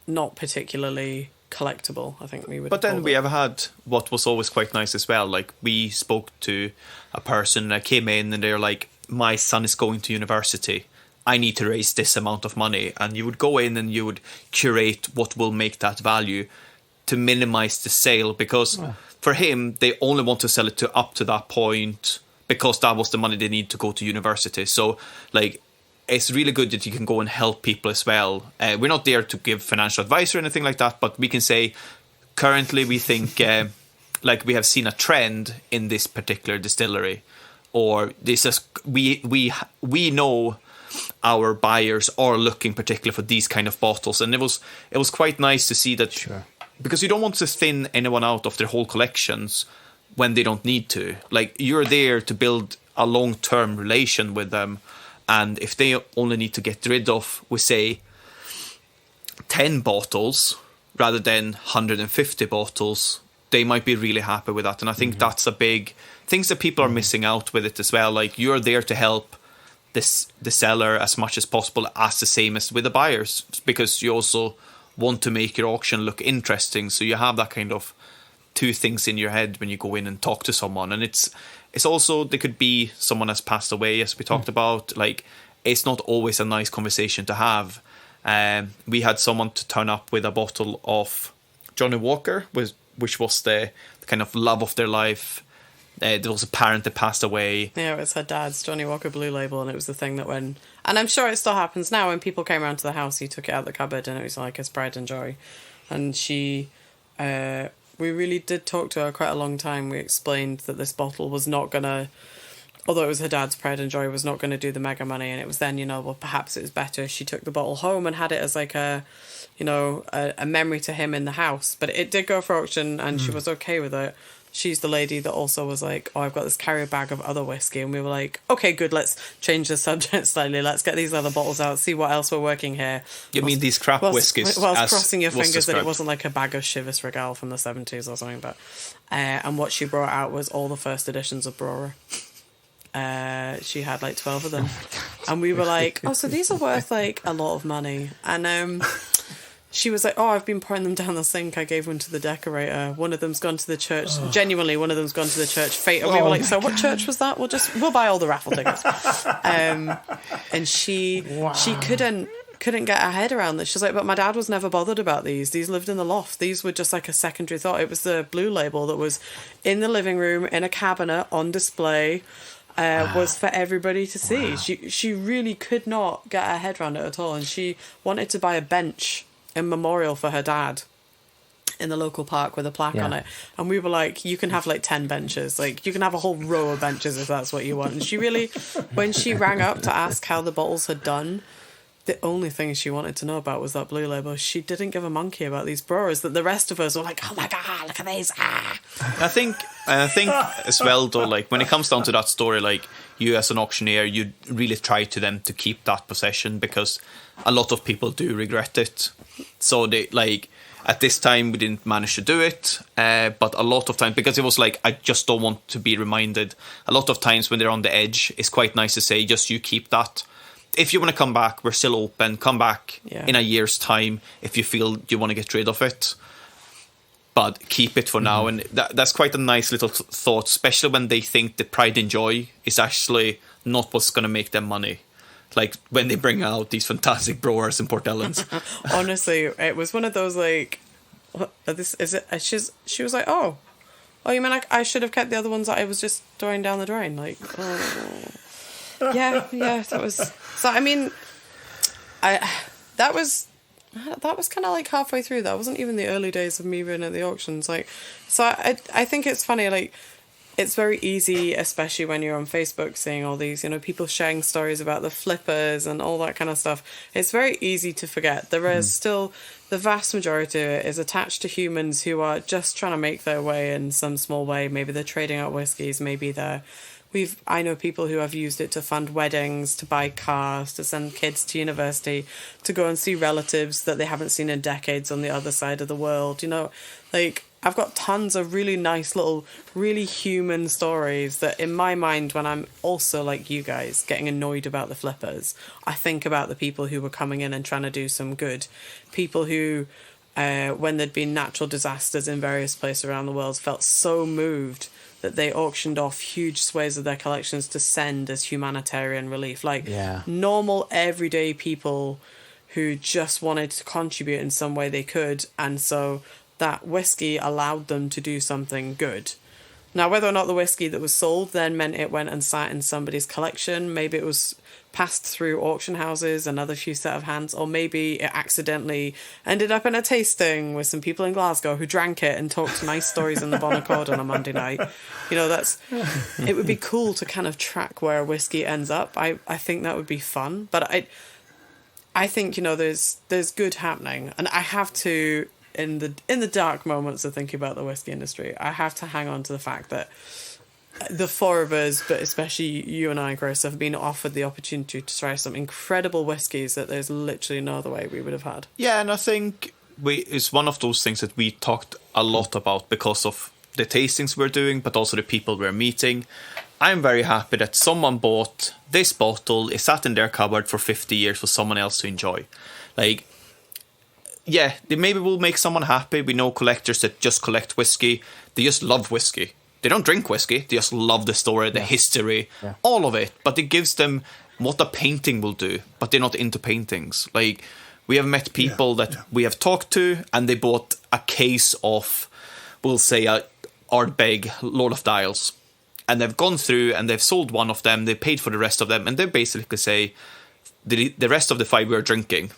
not particularly collectible, I think we would. But then we have had what was always quite nice as well. Like, we spoke to a person that came in and they're like, my son is going to university, I need to raise this amount of money. And you would go in and you would curate what will make that value to minimize the sale, because for him, they only want to sell it to up to that point because that was the money they need to go to university. So, like, it's really good that you can go and help people as well. We're not there to give financial advice or anything like that, but we can say currently we think like we have seen a trend in this particular distillery, or this is we know our buyers are looking particularly for these kind of bottles, and it was quite nice to see that, because you don't want to thin anyone out of their whole collections when they don't need to. Like, you're there to build a long-term relation with them. And if they only need to get rid of, we say, 10 bottles rather than 150 bottles, they might be really happy with that. And I think that's a big things that people are missing out with it as well. Like, you're there to help the seller as much as possible, as the same as with the buyers, because you also want to make your auction look interesting. So you have that kind of 2 things in your head when you go in and talk to someone. And it's also, there could be someone has passed away, as we talked about. Like, it's not always a nice conversation to have. We had someone to turn up with a bottle of Johnny Walker, which was the kind of love of their life. There was a parent that passed away. Yeah, it was her dad's Johnny Walker Blue Label, and it was the thing that when... And I'm sure it still happens now. When people came around to the house, he took it out of the cupboard, and it was like his pride and joy. And she... we really did talk to her quite a long time. We explained that this bottle was not going to, although it was her dad's pride and joy, was not going to do the mega money. And it was then, well, perhaps it was better if she took the bottle home and had it as like a memory to him in the house. But it did go for auction, and she was okay with it. She's the lady that also was like, I've got this carrier bag of other whiskey. And we were like, okay, good, let's change the subject slightly. Let's get these other bottles out, see what else we're working here. You mean these crap whiskies? Whilst crossing your fingers that it wasn't like a bag of Chivas Regal from the 70s or something. But and what she brought out was all the first editions of Brewer. She had like 12 of them. And we were like, so these are worth like a lot of money. And she was like, I've been pouring them down the sink. I gave one to the decorator. One of them's gone to the church. Genuinely, one of them's gone to the church. Fate. And we were like, so what church was that? We'll buy all the raffle tickets. And she couldn't get her head around this. She's like, but my dad was never bothered about these. These lived in the loft. These were just like a secondary thought. It was the Blue Label that was in the living room, in a cabinet, on display. Was for everybody to see. She really could not get her head around it at all. And she wanted to buy a bench in memorial for her dad in the local park with a plaque on it. And we were like, you can have like 10 benches. Like, you can have a whole row of benches if that's what you want. And she really, when she rang up to ask how the bottles had done, the only thing she wanted to know about was that blue label. She didn't give a monkey about these brewers that the rest of us were like, oh my God, look at these. I think as well, though, like when it comes down to that story, like you as an auctioneer, you really try to them to keep that possession, because a lot of people do regret it. So they like, at this time we didn't manage to do it, but a lot of times, because it was like, I just don't want to be reminded. A lot of times when they're on the edge, it's quite nice to say, just you keep that. If you want to come back, we're still open. Come back in a year's time if you feel you want to get rid of it. But keep it for now. And that's quite a nice little thought, especially when they think the pride and joy is actually not what's going to make them money. Like when they bring out these fantastic brewers in Port Ellens. Honestly, it was one of those like, this is it. She was like, oh, you mean like I should have kept the other ones that I was just throwing down the drain? Like, oh. yeah, that was. So I mean, that was kind of like halfway through. That wasn't even the early days of me being at the auctions. Like, so I think it's funny. Like, it's very easy, especially when you're on Facebook, seeing all these, people sharing stories about the flippers and all that kind of stuff. It's very easy to forget. There is still the vast majority of it is attached to humans who are just trying to make their way in some small way. Maybe they're trading out whiskies. Maybe I know people who have used it to fund weddings, to buy cars, to send kids to university, to go and see relatives that they haven't seen in decades on the other side of the world. Like, I've got tons of really nice little, really human stories that in my mind, when I'm also like you guys getting annoyed about the flippers, I think about the people who were coming in and trying to do some good. People who, when there'd been natural disasters in various places around the world, felt so moved that they auctioned off huge swathes of their collections to send as humanitarian relief. Like normal, everyday people who just wanted to contribute in some way they could. And so that whiskey allowed them to do something good. Now, whether or not the whiskey that was sold then meant it went and sat in somebody's collection, maybe it was passed through auction houses, another few set of hands, or maybe it accidentally ended up in a tasting with some people in Glasgow who drank it and talked nice stories in the Bon Accord on a Monday night. It would be cool to kind of track where whiskey ends up. I think that would be fun, but I think, there's good happening, and I have to, in the dark moments of thinking about the whiskey industry, I have to hang on to the fact that the four of us, but especially you and I, Chris, have been offered the opportunity to try some incredible whiskies that there's literally no other way we would have had. Yeah, and I think it's one of those things that we talked a lot about because of the tastings we're doing, but also the people we're meeting. I'm very happy that someone bought this bottle, it sat in their cupboard for 50 years for someone else to enjoy. Like, yeah, they maybe will make someone happy. We know collectors that just collect whiskey. They just love whiskey. They don't drink whiskey. They just love the story, the history, all of it. But it gives them what a painting will do. But they're not into paintings. Like, we have met people that we have talked to, and they bought a case of, we'll say, a Ardbeg Lord of Dials. And they've gone through and they've sold one of them. They paid for the rest of them. And they basically say, the rest of the 5 we're drinking,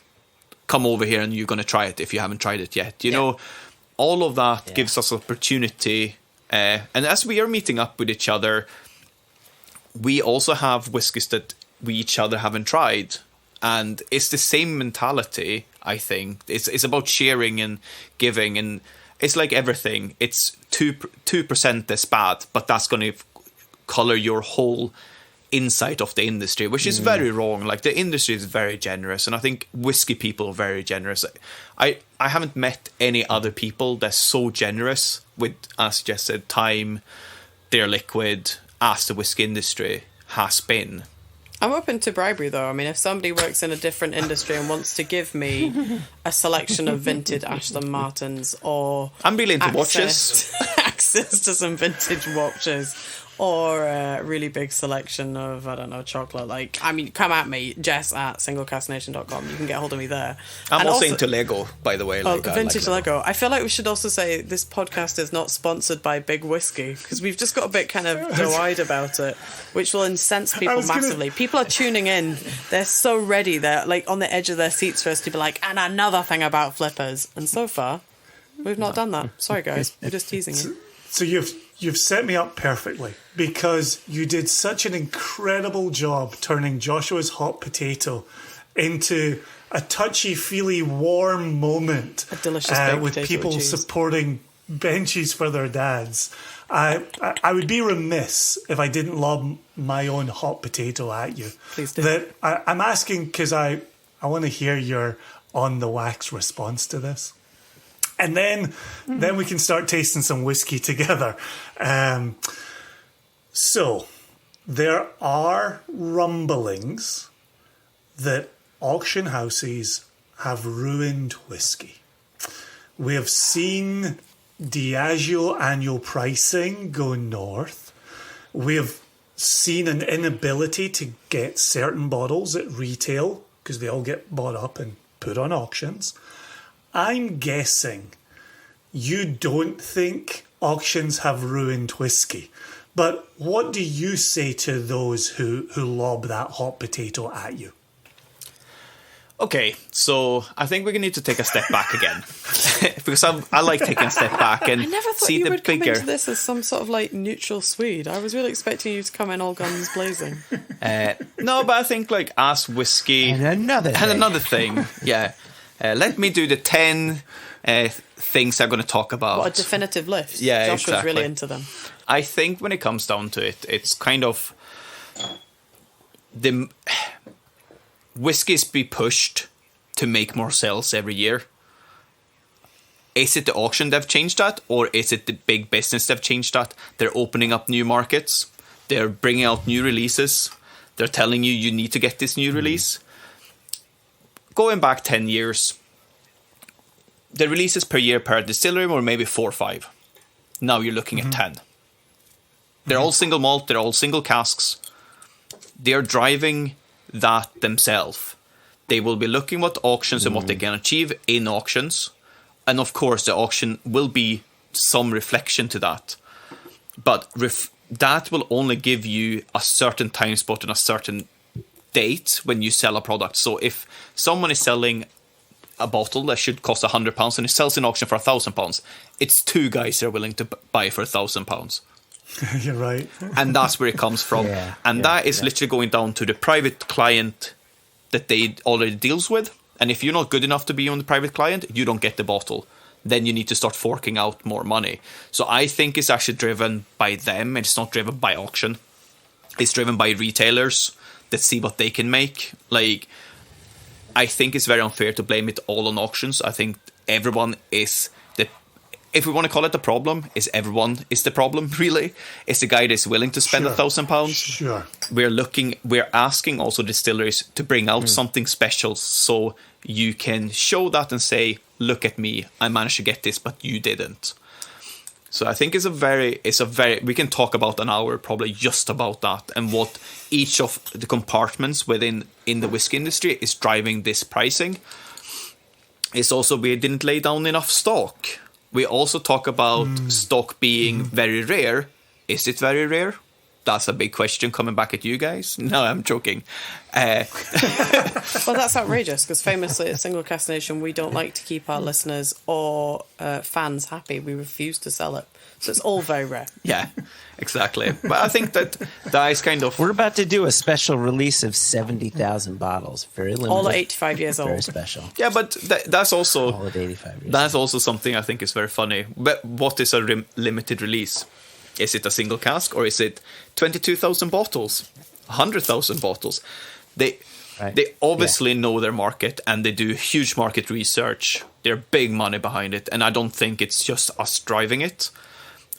come over here and you're going to try it if you haven't tried it yet. You know, all of that gives us opportunity. And as we are meeting up with each other, we also have whiskies that we each other haven't tried. And it's the same mentality, I think. It's about sharing and giving. And it's like everything. It's 2% that's bad, but that's going to color your whole insight of the industry, which is very wrong. Like, the industry is very generous, and I think whiskey people are very generous. I haven't met any other people that's so generous with, as Jess said, time, their liquid, as the whiskey industry has been. I'm open to bribery, though. I mean, if somebody works in a different industry and wants to give me a selection of vintage Aston Martins, or I'm really into watches, access to some vintage watches, or a really big selection of, I don't know, chocolate. Like, I mean, come at me, Jess at singlecasknation.com. You can get hold of me there. I'm also into Lego, by the way. Like, vintage Lego. I feel like we should also say this podcast is not sponsored by Big Whiskey, because we've just got a bit kind of doe-eyed about it, which will incense people massively. People are tuning in. They're so ready. They're like on the edge of their seats for us to be like, and another thing about flippers. And so far, we've not done that. Sorry, guys. We're just teasing you. So you've set me up perfectly, because you did such an incredible job turning Joshua's hot potato into a touchy-feely, warm moment A delicious baked with potato people with cheese. supporting benches for their dads. I would be remiss if I didn't lob my own hot potato at you. Please do. That I'm asking because I want to hear your on-the-wax response to this. And then we can start tasting some whiskey together. So there are rumblings that auction houses have ruined whiskey. We have seen Diageo annual pricing go north. We have seen an inability to get certain bottles at retail because they all get bought up and put on auctions. I'm guessing you don't think auctions have ruined whiskey. But what do you say to those who lob that hot potato at you? Okay, so I think we need to take a step back again. Because I like taking a step back and I never thought see you the would come bigger. into this as some sort of like neutral Swede. I was really expecting you to come in all guns blazing. No, but I think like as whiskey And another thing. Yeah. Let me do the 10 things I'm going to talk about. What a definitive list. Yeah, Joshua's exactly. really into them. I think when it comes down to it, it's kind of the whiskies be pushed to make more sales every year. Is it the auction that have changed that, or is it the big business that have changed that? They're opening up new markets. They're bringing out new releases. They're telling you need to get this new release. Going back 10 years, the releases per year per distillery were maybe 4 or 5. Now you're looking at 10. They're all single malt. They're all single casks. They're driving that themselves. They will be looking at auctions and what they can achieve in auctions. And of course, the auction will be some reflection to that. But that will only give you a certain time spot and a certain date when you sell a product. So if someone is selling a bottle that should cost £100 and it sells in auction for £1,000, it's 2 guys that are willing to buy for £1,000. You're right. And that's where it comes from. That is literally going down to the private client that they already deals with. And if you're not good enough to be on the private client, you don't get the bottle. Then you need to start forking out more money. So I think it's actually driven by them. It's not driven by auction. It's driven by retailers that see what they can make. Like, I think it's very unfair to blame it all on auctions. I think everyone is if we want to call it the problem, everyone is the problem, really. It's the guy that's willing to spend £1,000. Sure. We're asking also distilleries to bring out something special so you can show that and say, look at me, I managed to get this, but you didn't. So I think it's a very, we can talk about an hour probably just about that and what each of the compartments in the whiskey industry is driving this pricing. It's also, we didn't lay down enough stock. We also talk about stock being very rare. Is it very rare? That's a big question coming back at you guys. No, I'm joking. Well, that's outrageous because famously at Single Cask Nation, we don't like to keep our listeners or fans happy. We refuse to sell it. So it's all very rare. Yeah, exactly. But I think that is kind of... We're about to do a special release of 70,000 bottles. Very limited. All at 85 years old. Very special. Yeah, but that's also... All at 85 years That's also something I think is very funny. But what is a limited release? Is it a single cask or is it 22,000 bottles? 100,000 bottles? They obviously know their market and they do huge market research. They're big money behind it. And I don't think it's just us driving it.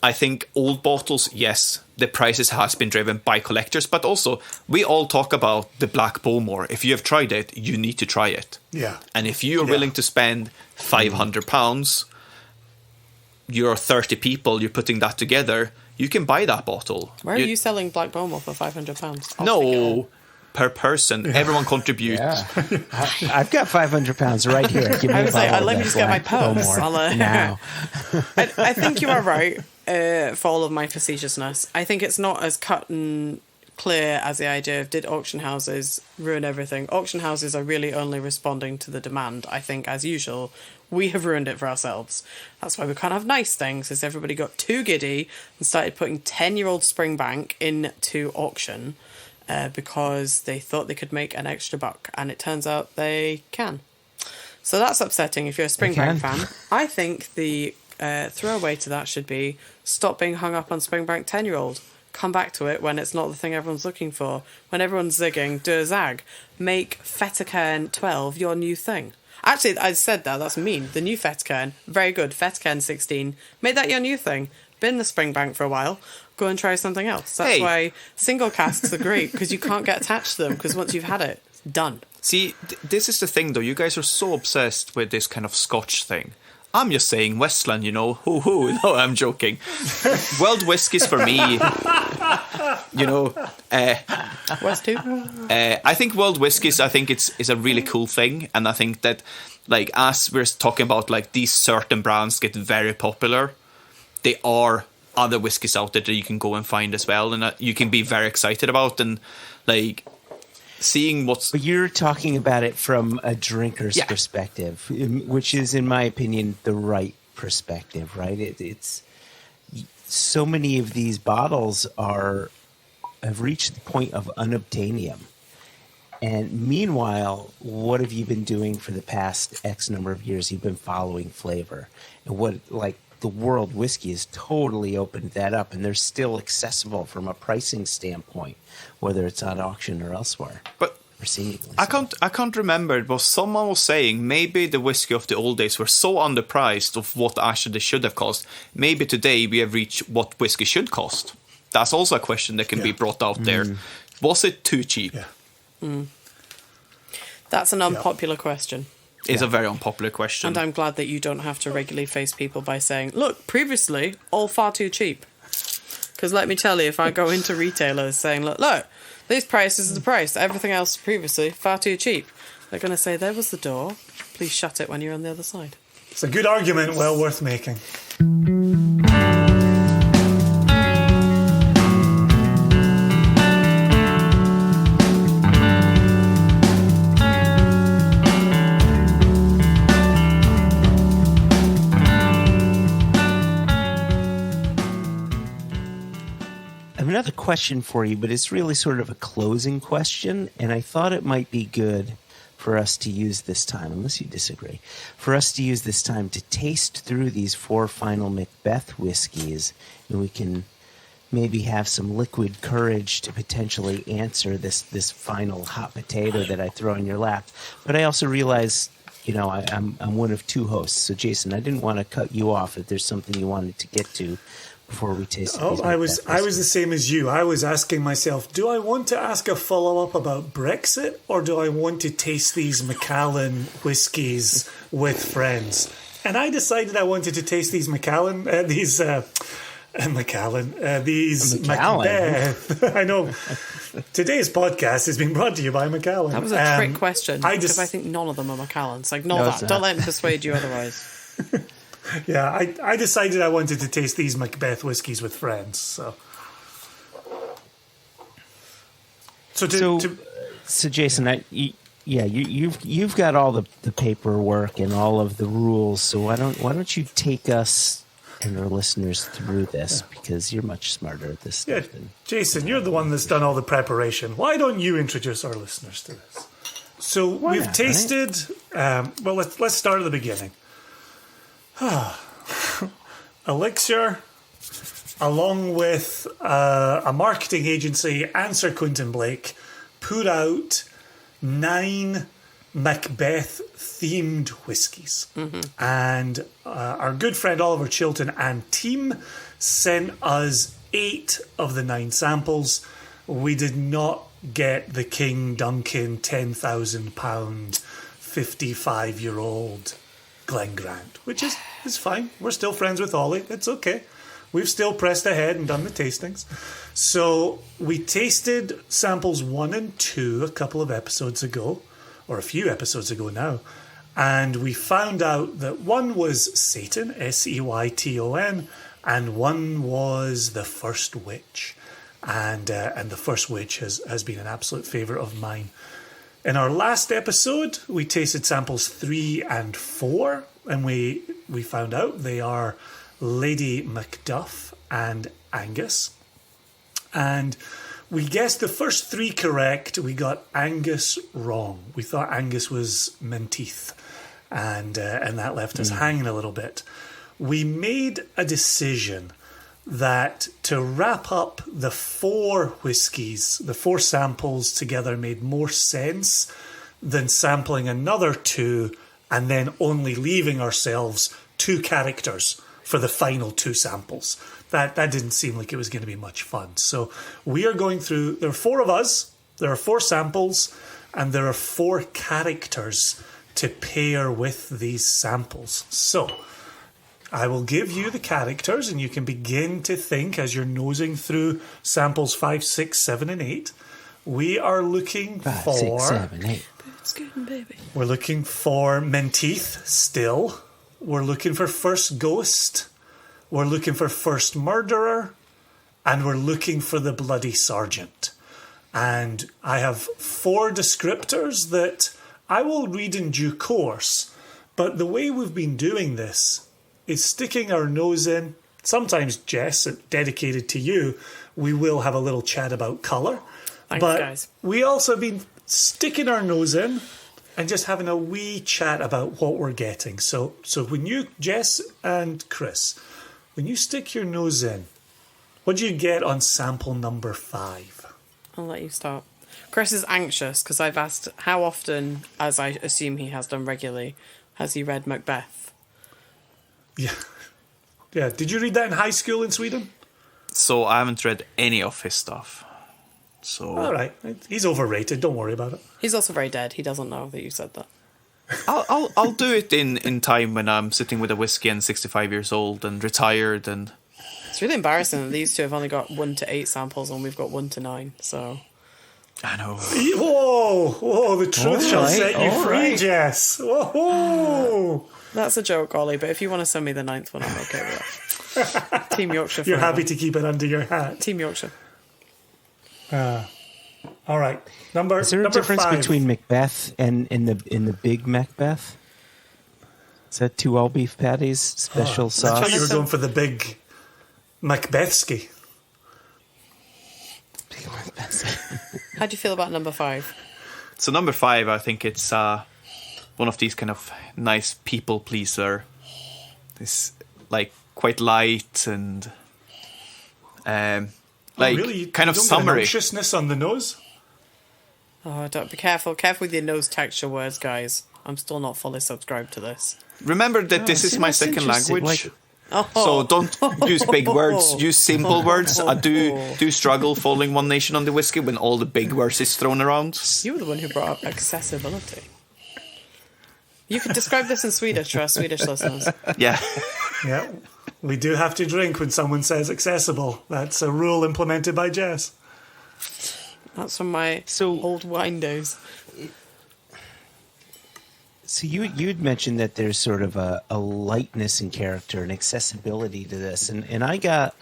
I think old bottles, yes, the prices has been driven by collectors, but also we all talk about the Black Bowmore. If you have tried it, you need to try it. Yeah. And if you're willing to spend £500, you're 30 people, you're putting that together, you can buy that bottle. Where are you selling Black Bowmore for £500? No, per person. Everyone contributes. Yeah. I've got £500 right here. Give me I was a like, bottle let of me that just get my Black purse. Bowmore now. I think you are right for all of my facetiousness. I think it's not as cut and clear as the idea of did auction houses ruin everything. Auction houses are really only responding to the demand. I think, as usual, we have ruined it for ourselves. That's why we can't have nice things, is everybody got too giddy and started putting 10-year-old Springbank into auction. because they thought they could make an extra buck, and it turns out they can. So that's upsetting if you're a Springbank fan. I think the throwaway to that should be stop being hung up on Springbank 10-year-old. Come back to it when it's not the thing everyone's looking for. When everyone's zigging, do a zag. Make Fettercairn 12 your new thing. Actually, I said that. That's mean. The new Fettercairn, very good. Fettercairn 16. Make that your new thing. Been the Springbank for a while. Go and try something else. That's why single casks are great, because you can't get attached to them, because once you've had it, it's done. See, this is the thing, though. You guys are so obsessed with this kind of Scotch thing. I'm just saying Westland, you know. Hoo-hoo. No, I'm joking. World whiskies for me, you know. West too? I think world whiskies, I think is a really cool thing. And I think that, like, as we're talking about, like, these certain brands get very popular, there are other whiskies out there that you can go and find as well. And you can be very excited about. And, like, seeing what's... But you're talking about it from a drinker's perspective, which is, in my opinion, the right perspective, right? It's so many of these bottles have reached the point of unobtainium. And meanwhile, what have you been doing for the past X number of years? You've been following flavor. And what, like, the world whiskey has totally opened that up, and they're still accessible from a pricing standpoint, whether it's on auction or elsewhere. But I can't remember. It was someone was saying maybe the whiskey of the old days were so underpriced of what actually they should have cost. Maybe today we have reached what whiskey should cost. That's also a question that can be brought out there. Was it too cheap? Yeah. That's an unpopular question. It's a very unpopular question. And I'm glad that you don't have to regularly face people by saying, look, previously, all far too cheap. Because let me tell you, if I go into retailers saying, look, these prices are the price, everything else previously, far too cheap, they're going to say, there was the door. Please shut it when you're on the other side. It's a good argument, well worth making. Another question for you, but it's really sort of a closing question, and I thought it might be good for us to use this time, unless you disagree, for us to use this time to taste through these 4 final Macbeth whiskeys, and we can maybe have some liquid courage to potentially answer this final hot potato that I throw in your lap. But I also realize, you know, I'm one of 2 hosts, so Jason, I didn't want to cut you off if there's something you wanted to get to before we taste. I was the same as you. I was asking myself, do I want to ask a follow-up about Brexit, or do I want to taste these Macallan whiskies with friends? And I decided I wanted to taste these Macallan. Macbeth. I know. Today's podcast has been brought to you by Macallan. That was a trick question, because I think none of them are Macallans. So ignore that. Don't let him persuade you otherwise. Yeah, I decided I wanted to taste these Macbeth whiskies with friends. So Jason, you've got all the paperwork and all of the rules. So why don't you take us and our listeners through this, because you're much smarter at this stuff than Jason, you're the one that's done all the preparation. Why don't you introduce our listeners to this? So we've tasted. Right? Let's start at the beginning. Elixir, along with a marketing agency and Sir Quentin Blake, put out 9 Macbeth-themed whiskies. Mm-hmm. And our good friend Oliver Chilton and team sent us 8 of the 9 samples. We did not get the King Duncan £10,000 55-year-old Glen Grant, which is fine. We're still friends with Ollie. It's okay. We've still pressed ahead and done the tastings. So we tasted samples 1 and 2 a couple of episodes ago, or a few episodes ago now, and we found out that one was Satan, Seyton, and one was The First Witch, and The First Witch has been an absolute favourite of mine. In our last episode, we tasted samples 3 and 4, and we found out they are Lady Macduff and Angus. And we guessed the first 3 correct. We got Angus wrong. We thought Angus was Menteith, and that left us hanging a little bit. We made a decision that to wrap up the 4 whiskies, the 4 samples together made more sense than sampling another 2 and then only leaving ourselves 2 characters for the final 2 samples. That didn't seem like it was going to be much fun. So we are going through, there are 4 of us, there are 4 samples, and there are 4 characters to pair with these samples. So I will give you the characters, and you can begin to think as you're nosing through samples 5, 6, 7, and 8. We are looking 5, for 6, 7, 8. Scooting, baby. We're looking for Menteith still. We're looking for First Ghost. We're looking for First Murderer. And we're looking for the Bloody Sergeant. And I have 4 descriptors that I will read in due course. But the way we've been doing this is sticking our nose in. Sometimes, Jess, dedicated to you, we will have a little chat about colour. Thanks, but guys. we also have been sticking our nose in and just having a wee chat about what we're getting. So when you, Jess and Chris, when you stick your nose in, what do you get on sample number 5? I'll let you start. Chris is anxious because I've asked how often, as I assume he has done regularly, has he read Macbeth? Yeah. Yeah. Did you read that in high school in Sweden? So I haven't read any of his stuff. So All right. He's overrated. Don't worry about it. He's also very dead. He doesn't know that you said that. I'll do it in time when I'm sitting with a whiskey and 65 years old and retired. And It's really embarrassing that these 2 have only got 1 to 8 samples and we've got 1 to 9. So I know. Whoa. The truth shall set you free, right. Jess. Whoa. that's a joke, Ollie. But if you want to send me the 9th one, I'm okay with it. Team Yorkshire. You're forever. happy to keep it under your hat. Team Yorkshire. All right. Is there a difference 5. between Macbeth and in the big Macbeth? Is that 2 all beef patties, special I sauce? thought you were going for the big Macbethski. Big Macbeth. How do you feel about number 5? So number 5, I think it's one of these kind of nice people pleaser. It's like quite light and like really? kind of you don't summery. get unctuousness on the nose? Oh, don't be careful. Careful with your nose texture words, guys. I'm still not fully subscribed to this. Remember that this is my that's second interesting. language. Like- Oh. So don't use big words. Use simple words. I do struggle following One Nation on the whiskey when all the big words is thrown around. You were the one who brought up accessibility. You could describe this in Swedish to our Swedish listeners. Yeah. Yeah. We do have to drink when someone says accessible. That's a rule implemented by Jess. That's from my old wine days. So you'd mentioned that there's sort of a lightness in character and accessibility to this, and I got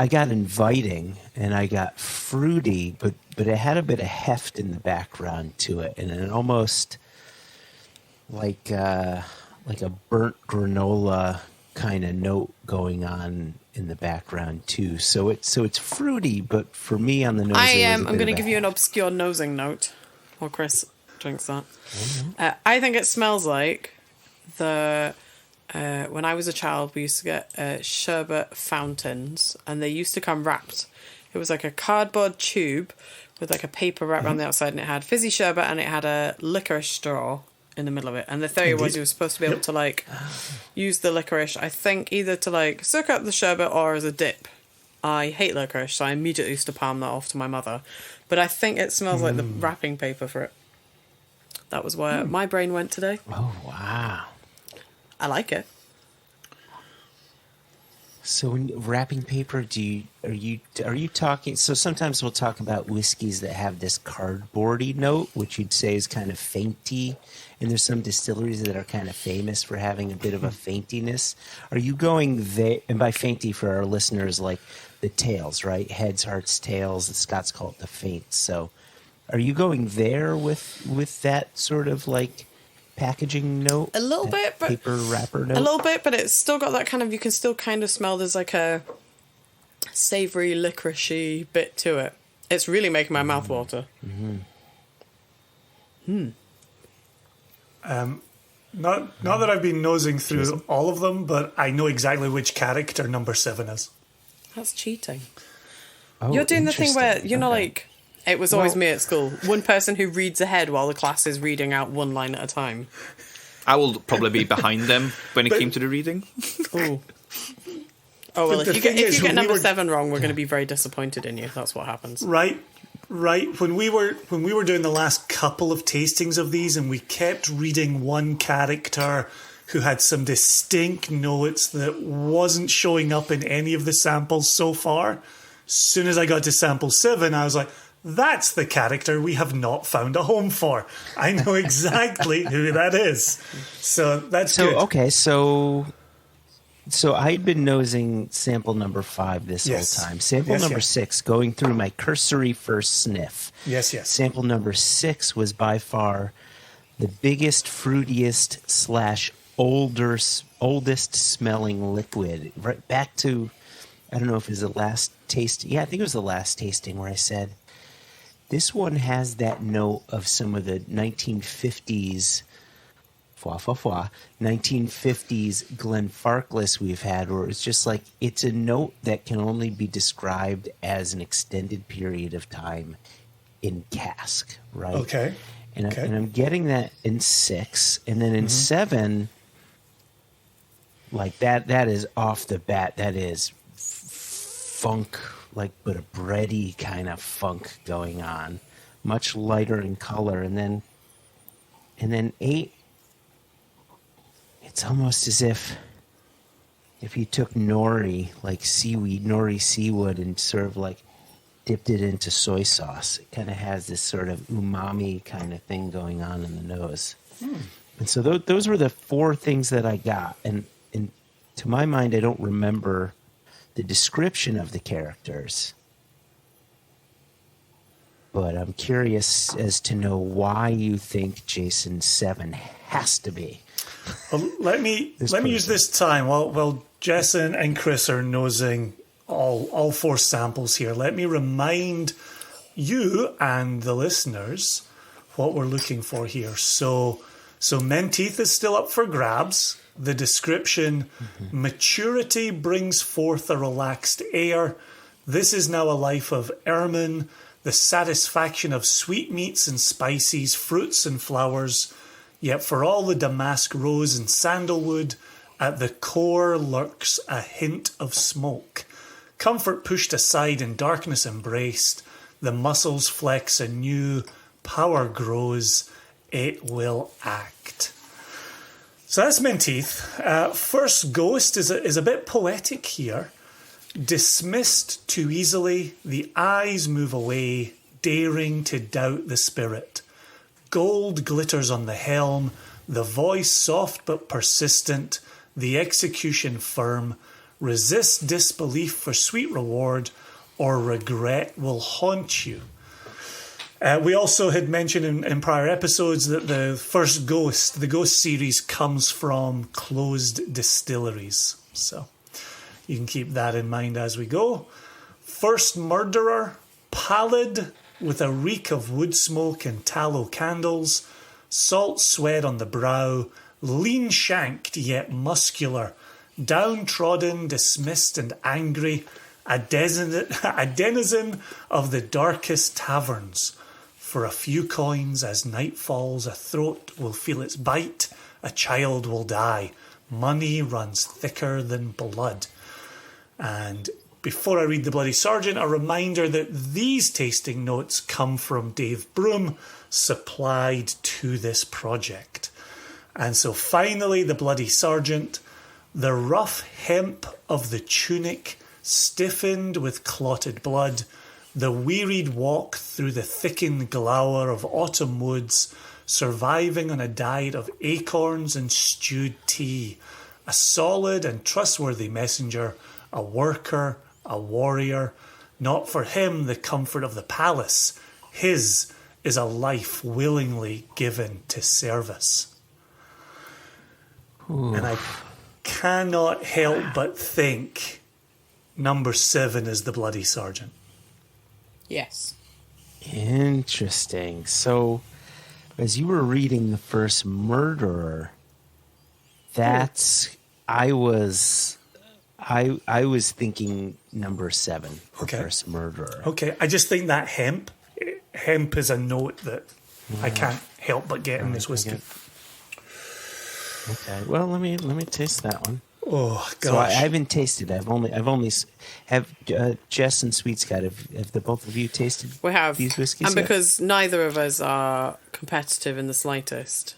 inviting and I got fruity, but it had a bit of heft in the background to it, and it almost like a burnt granola kind of note going on in the background too. So it's fruity, but for me on the nose, I'm going to give you an obscure nosing note while Chris drinks that. I think it smells like the when I was a child, we used to get sherbet fountains, and they used to come wrapped. It was like a cardboard tube with like a paper wrap around the outside, and it had fizzy sherbet and it had a licorice straw in the middle of it. And the theory was you were supposed to be able to like use the licorice, I think, either to like soak up the sherbet or as a dip. I hate licorice, so I immediately used to palm that off to my mother. But I think it smells like the wrapping paper for it. That was where my brain went today. Oh wow! I like it. So when wrapping paper, are you talking? So sometimes we'll talk about whiskeys that have this cardboardy note, which you'd say is kind of fainty, and there's some distilleries that are kind of famous for having a bit of a faintiness. Are you going there? And by fainty for our listeners, like the tails, right? Heads, hearts, tails. The Scots call it the faint. So, are you going there with that sort of like packaging note? A little bit, but paper wrapper note. A little bit, but it's still got that kind of. You can still kind of smell. There's like a savoury, licoricey bit to it. It's really making my mouth water. Not that I've been nosing through all of them, but I know exactly which character number 7 is. That's cheating. Oh, You're doing the thing where, interesting. you know, Okay. like, it was always me at school. One person who reads ahead while the class is reading out one line at a time. I will probably be behind them when it came to the reading. Ooh. Oh, well, But if you get when number we were- 7 wrong, we're going to be very disappointed in you. That's what happens. Right. When we were doing the last couple of tastings of these, and we kept reading one character who had some distinct notes that wasn't showing up in any of the samples so far. As soon as I got to sample 7, I was like, that's the character we have not found a home for. I know exactly who that is. So that's good. Okay, so I'd been nosing sample number 5 this Yes. whole time. Sample Yes, number yes. 6, going through my cursory first sniff. Yes. Sample number 6 was by far the biggest, fruitiest / oldest smelling liquid. Right back to, I don't know if it was the last taste. Yeah, I think it was the last tasting where I said, this one has that note of some of the 1950s 1950s Glenfarclas we've had, where it's just like, it's a note that can only be described as an extended period of time in cask, right? Okay. And, Okay. and I'm getting that in 6, and then in 7, like that is off the bat, that is funk, like, but a bready kind of funk going on, much lighter in color, and then 8. It's almost as if you took nori, like seaweed, nori seaweed, and sort of like dipped it into soy sauce. It kind of has this sort of umami kind of thing going on in the nose. And so those were the 4 things that I got. And to my mind, I don't remember the description of the characters. But I'm curious as to know why you think Jason 7 has to be. Well, let me use this time while Jess and Chris are nosing all 4 samples here. Let me remind you and the listeners what we're looking for here. So Menteith is still up for grabs. The description: maturity brings forth a relaxed air. This is now a life of ermine, the satisfaction of sweetmeats and spices, fruits and flowers. Yet for all the damask rose and sandalwood, at the core lurks a hint of smoke. Comfort pushed aside and darkness embraced, the muscles flex anew, power grows, it will act. So that's Menteith. First Ghost is a bit poetic here. Dismissed too easily, the eyes move away, daring to doubt the spirit. Gold glitters on the helm, the voice soft but persistent, the execution firm. Resist disbelief for sweet reward, or regret will haunt you. We also had mentioned in prior episodes that the first Ghost, the Ghost series, comes from closed distilleries. So you can keep that in mind as we go. First Murderer, pallid, with a reek of wood smoke and tallow candles, salt sweat on the brow, lean-shanked yet muscular, downtrodden, dismissed and angry, a denizen of the darkest taverns. For a few coins, as night falls, a throat will feel its bite, a child will die, money runs thicker than blood. And before I read the Bloody Sergeant, a reminder that these tasting notes come from Dave Broom, supplied to this project. And so finally, the Bloody Sergeant, the rough hemp of the tunic stiffened with clotted blood, the wearied walk through the thickened glower of autumn woods, surviving on a diet of acorns and stewed tea, a solid and trustworthy messenger, a worker, a warrior. Not for him the comfort of the palace. His is a life willingly given to service. Ooh. And I cannot help but think number 7 is the Bloody Sergeant. Yes. Interesting. So, as you were reading The First Murderer, I was thinking number 7 for Okay. First Murderer. Okay, I just think that hemp is a note that I can't help but get in this whiskey. Okay. Well, let me taste that one. Oh gosh! So I haven't tasted. Have Jess and SwedeScot, have the both of you tasted? We have. These whiskeys, and because neither of us are competitive in the slightest.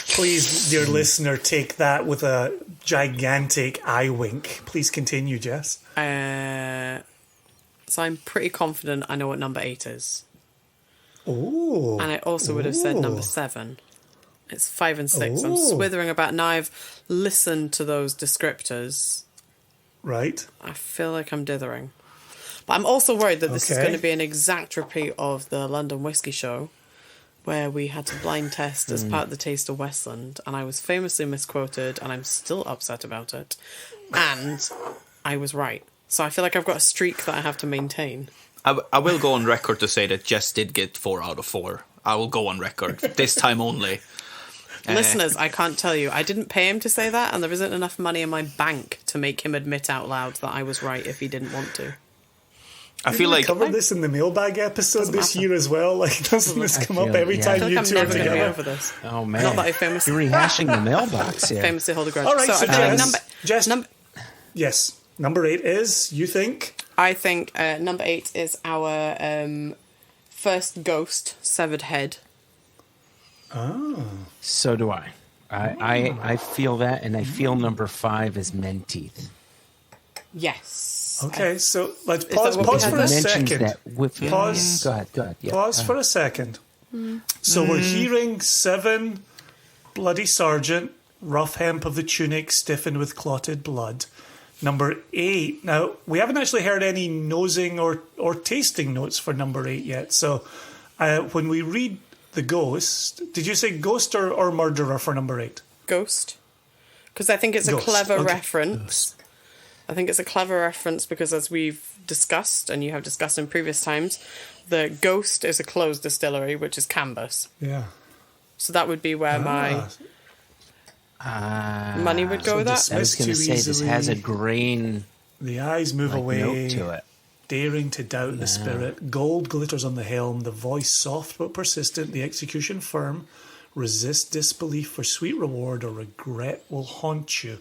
Please, dear listener, take that with a gigantic eye wink. Please continue, Jess. So I'm pretty confident I know what number 8 is. Oh. And I also would have said number 7. It's 5 and 6. I'm swithering about. Now I've listened to those descriptors. Right. I feel like I'm dithering. But I'm also worried that this is going to be an exact repeat of the London Whiskey Show, where we had to blind test as part of the Taste of Westland, and I was famously misquoted, and I'm still upset about it. And I was right. So I feel like I've got a streak that I have to maintain. I will go on record to say that Jess did get 4 out of 4. I will go on record. This time only. Listeners, I can't tell you. I didn't pay him to say that, and there isn't enough money in my bank to make him admit out loud that I was right if he didn't want to. I feel we like covered this in the mailbag episode this year as well. Like, doesn't this come up every time I feel you like I'm two are never going to be together? over this. Oh man! Not that I famously You're rehashing the mailbox here. famously hold a grudge. All right, so I feel like Jess, yes, number 8 is, you think? I think number 8 is our first ghost severed head. Oh. So do I. I feel that, and I feel number 5 is Menteith. Yes. Okay, so let's that pause what we for had a there? second. That with Pause. Go ahead. Yeah. Pause for a second. So we're hearing 7, Bloody Sergeant, rough hemp of the tunic stiffened with clotted blood. Number 8. Now, we haven't actually heard any nosing or tasting notes for number 8 yet. So when we read the ghost, did you say ghost or murderer for number 8? Ghost. Because I think it's a Ghost, clever okay. reference. I think it's a clever reference because, as we've discussed, and you have discussed in previous times, the Ghost is a closed distillery, which is Cambus. Yeah. So that would be where my money would go with that. I was going to say this has a grain. The eyes move like, away, note to it. daring to doubt the spirit. Gold glitters on the helm, the voice soft but persistent, the execution firm. Resist disbelief for sweet reward or regret will haunt you.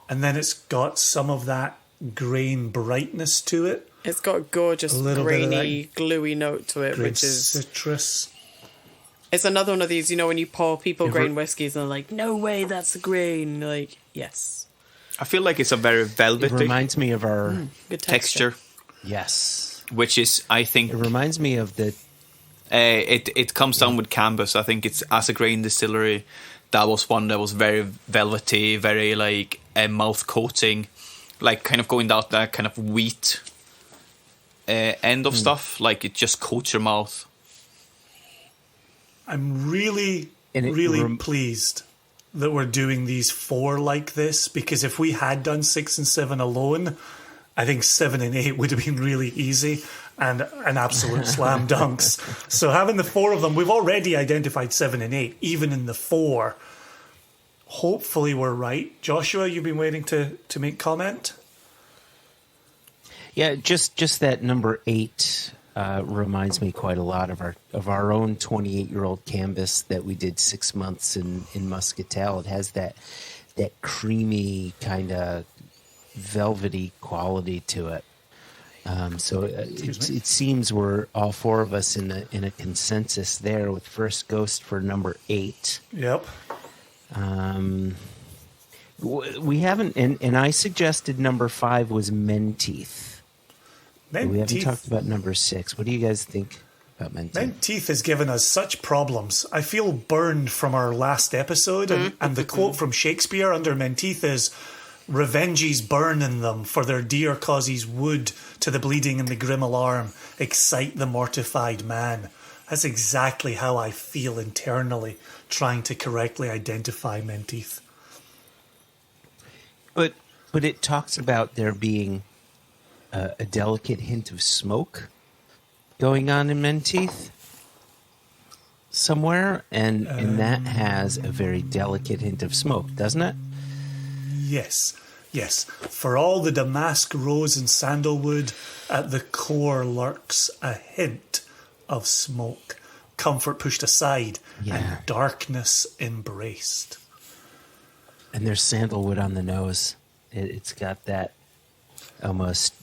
And then it's got some of that grain brightness to it. It's got a gorgeous, grainy, gluey note to it, which is citrus. It's another one of these, you know, when you pour people grain whiskies and they're like, no way, that's a grain. You're like, yes. I feel like it's a very It velvety reminds me of our Good texture, yes. which is, I think, It reminds me of the it comes down with Cambus. I think it's as a grain distillery. That was one that was very velvety, very like mouth coating, like kind of going down that kind of wheat end of stuff. Like it just coats your mouth. I'm really And pleased that we're doing these 4 like this, because if we had done 6 and 7 alone, I think 7 and 8 would have been really easy and an absolute slam dunks. So having the 4 of them, we've already identified 7 and 8, even in the 4. Hopefully we're right. Joshua, you've been waiting to make comment? Yeah, just that number 8 reminds me quite a lot of our own 28-year-old canvas that we did 6 months in Muscatel. It has that creamy kind of velvety quality to it. So it seems we're all 4 of us in a consensus there with First Ghost for number 8. Yep. We haven't, and I suggested number 5 was Menteith. We haven't talked about number 6. What do you guys think about Menteith? Menteith has given us such problems. I feel burned from our last episode, and the quote from Shakespeare under Menteith is, "Revenges burn in them, for their dear causes would, to the bleeding and the grim alarm, excite the mortified man." That's exactly how I feel internally, trying to correctly identify Menteith. But it talks about there being a delicate hint of smoke going on in Menteith somewhere, and that has a very delicate hint of smoke, doesn't it? Yes. For all the damask rose and sandalwood, at the core lurks a hint of smoke. Comfort pushed aside and darkness embraced. And there's sandalwood on the nose. It's got that almost,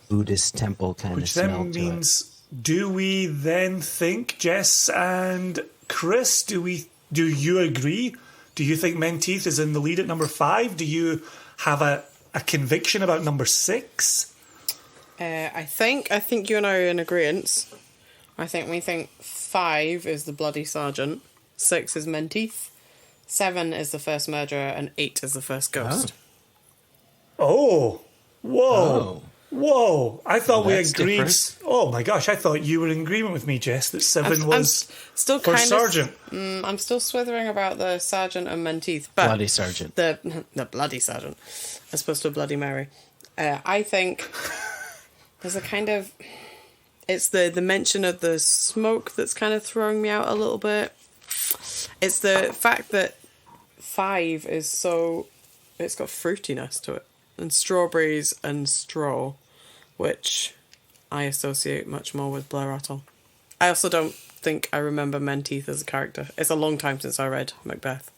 Buddhist temple kind of smell to it. Which then means, do we then think, Jess and Chris, do you agree? Do you think Menteith is in the lead at number 5? Do you have a conviction about number 6? I think you and I are in agreement. I think we think 5 is the Bloody Sergeant, 6 is Menteith, 7 is the first murderer, and 8 is the first ghost. Oh. Whoa. I thought we That's agreed. different. Oh my gosh, I thought you were in agreement with me, Jess, that 7 I'm was still for kind Sergeant. I'm still swithering about the Sergeant and Menteith, but Bloody Sergeant. the Bloody Sergeant, as opposed to a Bloody Mary. I think there's a kind of, it's the mention of the smoke that's kind of throwing me out a little bit. It's the fact that 5 is so, it's got fruitiness to it, and strawberries and straw, which I associate much more with Blair Atholl. I also don't think I remember Menteith as a character. It's a long time since I read Macbeth.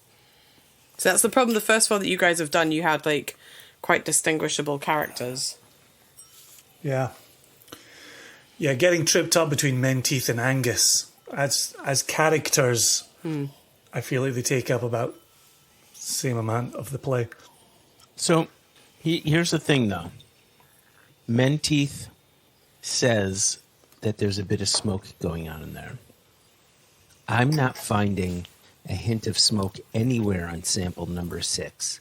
So that's the problem. The first one that you guys have done, you had quite distinguishable characters. Yeah, getting tripped up between Menteith and Angus as characters, I feel like they take up about the same amount of the play. So here's the thing, though. Menteith says that there's a bit of smoke going on in there. I'm not finding a hint of smoke anywhere on sample number 6.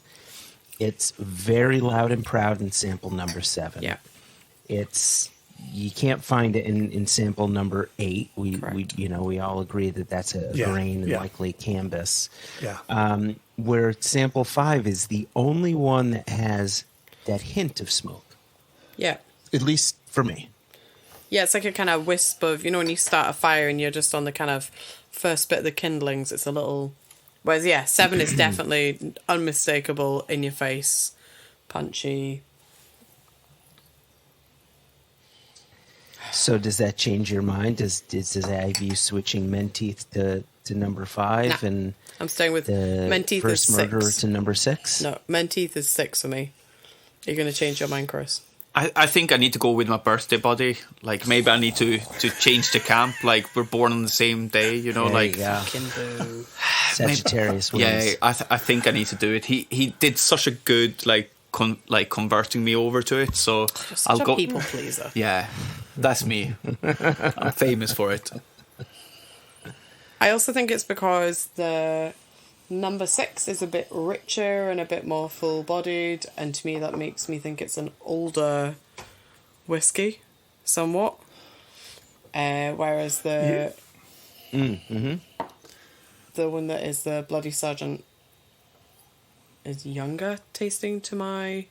It's very loud and proud in sample number 7. Yeah. You can't find it in sample number 8. We all agree that that's a grain and likely canvas. Yeah. Where sample 5 is the only one that has that hint of smoke. Yeah. At least for me. Yeah, it's like a kind of wisp of, when you start a fire and you're just on the kind of first bit of the kindlings, it's a little... Whereas, 7 is definitely unmistakable, in your face, punchy. So does that change your mind? Does that have you switching Menteith to number 5 and I'm staying with the Menteith first is murderer 6. to number 6? No, Menteith is 6 for me. You're going to change your mind, Chris? I think I need to go with my birthday body. Maybe I need to change the camp. We're born on the same day, Sagittarius wins. Yeah, I think I need to do it. He did such a good converting me over to it. So You're such a people pleaser. Yeah, that's me. I'm famous for it. I also think it's because the number 6 is a bit richer and a bit more full-bodied, and to me that makes me think it's an older whiskey, somewhat. Whereas the one that is the Bloody Sergeant is younger tasting to my...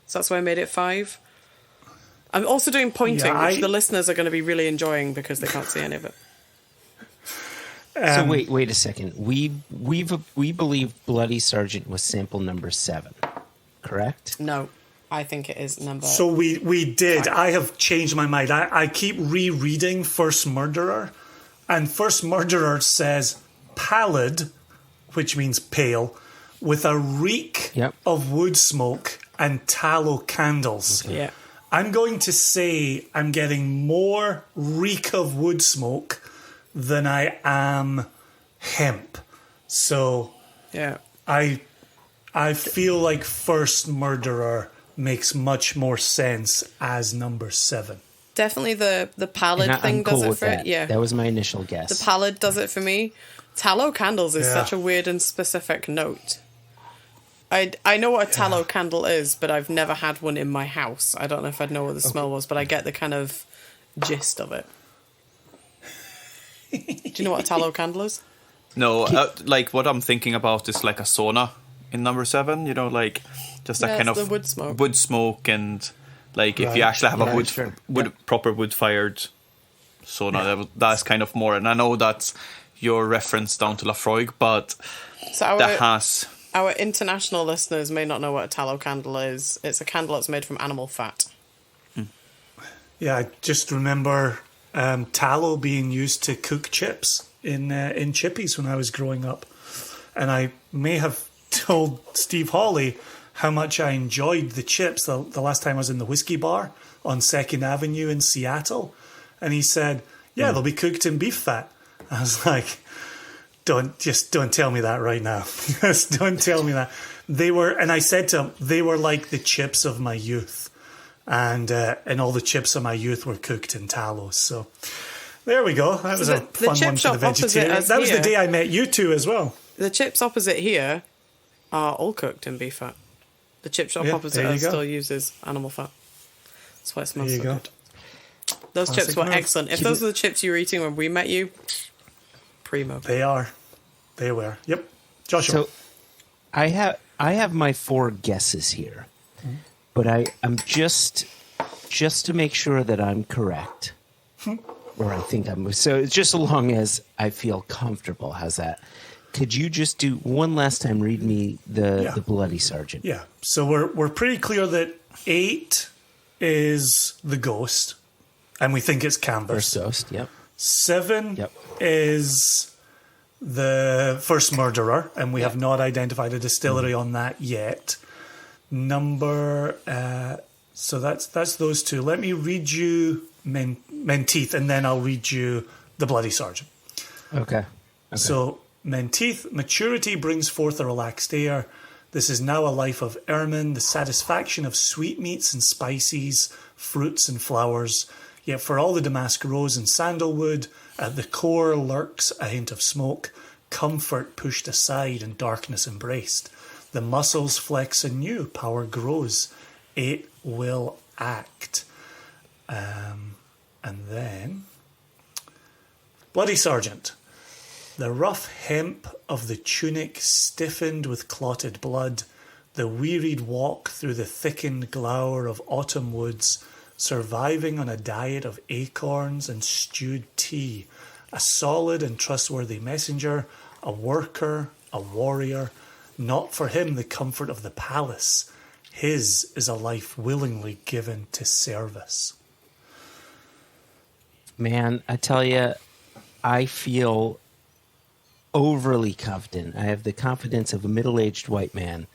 So that's why I made it 5. I'm also doing pointing, which the listeners are going to be really enjoying because they can't see any of it. So wait a second. We believe Bloody Sergeant was sample number 7, correct? No, I think it is number... So we did. 5. I have changed my mind. I keep rereading First Murderer, and First Murderer says pallid, which means pale, with a reek of wood smoke and tallow candles. Yeah. I'm going to say I'm getting more reek of wood smoke than I am hemp. So Yeah. I feel like First Murderer makes much more sense as number 7. Definitely the pallid And thing I'm does cool it with for that. it. Yeah. That was my initial guess. The pallid does it for me. Tallow candles is Yeah. such a weird and specific note. I know what a tallow candle is, but I've never had one in my house. I don't know if I'd know what the smell was, but I get the kind of gist of it. Do you know what a tallow candle is? No, what I'm thinking about is like a sauna, in number 7. You know, like just that kind of the wood smoke. Wood smoke, and like if you actually have a proper wood fired sauna, that's kind of more. And I know that's your reference down to Lafroig, but so that has. Our international listeners may not know what a tallow candle is. It's a candle that's made from animal fat. Yeah, I just remember tallow being used to cook chips in chippies when I was growing up. And I may have told Steve Hawley how much I enjoyed the chips the last time I was in the whiskey bar on 2nd Avenue in Seattle. And he said, yeah, they'll be cooked in beef fat. I was like, don't tell me that right now. Just don't tell me that. And I said to him, they were like the chips of my youth. And all the chips of my youth were cooked in tallow. So there we go. That was a fun one for the vegetarian. That was the day I met you two as well. The chips opposite here are all cooked in beef fat. The chip shop opposite us still uses animal fat. That's why it smells so good. Those chips were excellent. If those were the chips you were eating when we met you, primo. They are. They were. Yep. Joshua. So I have my 4 guesses here, but I'm just to make sure that I'm correct, or I think I'm. So just so long as I feel comfortable. How's that? Could you just do one last time? Read me the Bloody Sergeant. Yeah. So we're pretty clear that 8 is the ghost, and we think it's Canvas. First ghost. Yep. 7 is the first murderer, and we have not identified a distillery on that yet. So that's those 2. Let me read you Menteith, and then I'll read you the Bloody Sergeant. Okay. So Menteith, maturity brings forth a relaxed air. This is now a life of ermine, the satisfaction of sweetmeats and spices, fruits and flowers. Yet for all the damask rose and sandalwood, at the core lurks a hint of smoke, comfort pushed aside and darkness embraced. The muscles flex anew, power grows, it will act. And then, Bloody Sergeant. The rough hemp of the tunic stiffened with clotted blood, the wearied walk through the thickened glower of autumn woods, surviving on a diet of acorns and stewed tea, a solid and trustworthy messenger, a worker, a warrior. Not for him the comfort of the palace. His is a life willingly given to service. Man, I tell you, I feel overly confident. I have the confidence of a middle-aged white man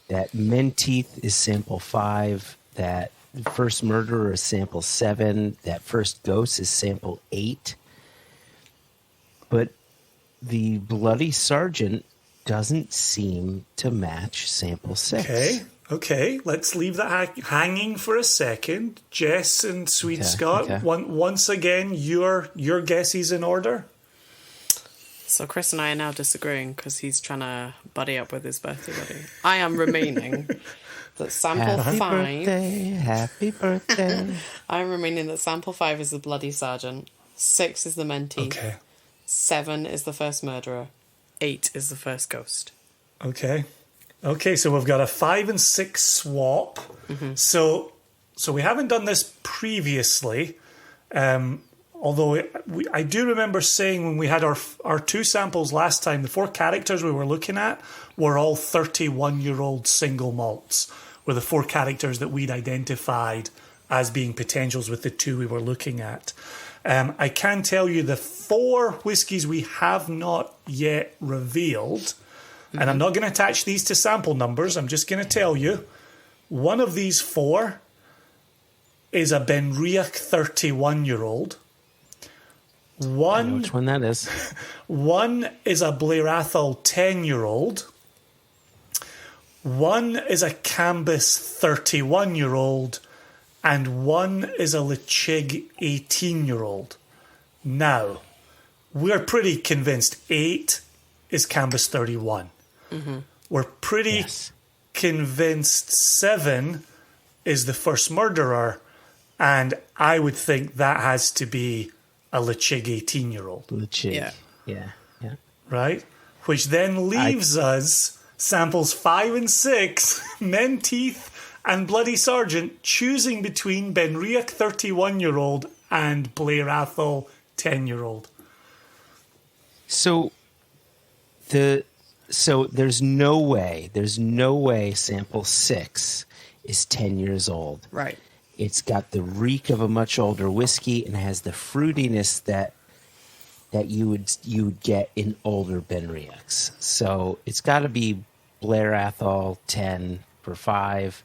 that Menteith is sample 5, that the first murderer is sample 7, that first ghost is sample 8. But the Bloody Sergeant doesn't seem to match sample 6. Okay. Let's leave that hanging for a second. Jess and SwedeScot, once again, your guesses in order. So Chris and I are now disagreeing because he's trying to buddy up with his birthday buddy. I am remaining that sample 5... Happy birthday. I'm remaining that sample 5 is the Bloody Sergeant, 6 is the Menteith, Okay. 7 is the first murderer, 8 is the first ghost. Okay, so we've got a 5 and 6 swap. Mm-hmm. So we haven't done this previously, although I do remember saying when we had our 2 samples last time, the 4 characters we were looking at were all 31-year-old single malts, were the 4 characters that we'd identified as being potentials with the 2 we were looking at. I can tell you the 4 whiskies we have not yet revealed, and I'm not going to attach these to sample numbers, I'm just going to tell you, one of these 4 is a Benriach 31-year-old. I know which one that is. One is a Blair Athol 10-year-old. One is a Cambus 31-year-old. And one is a Lechig 18-year-old. Now, we're pretty convinced 8 is Cambus 31. Mm-hmm. We're pretty convinced 7 is the first murderer. And I would think that has to be a Lechig 18-year-old. Lechig. Yeah. Right? Which then leaves us samples 5 and 6, Menteith and Bloody Sergeant, choosing between Benriach 31-year-old and Blair Athol 10-year-old. So there's no way sample 6 is 10 years old. Right. It's got the reek of a much older whiskey and has the fruitiness that you would get in older Benriachs. So it's got to be Blair Athol 10 for 5,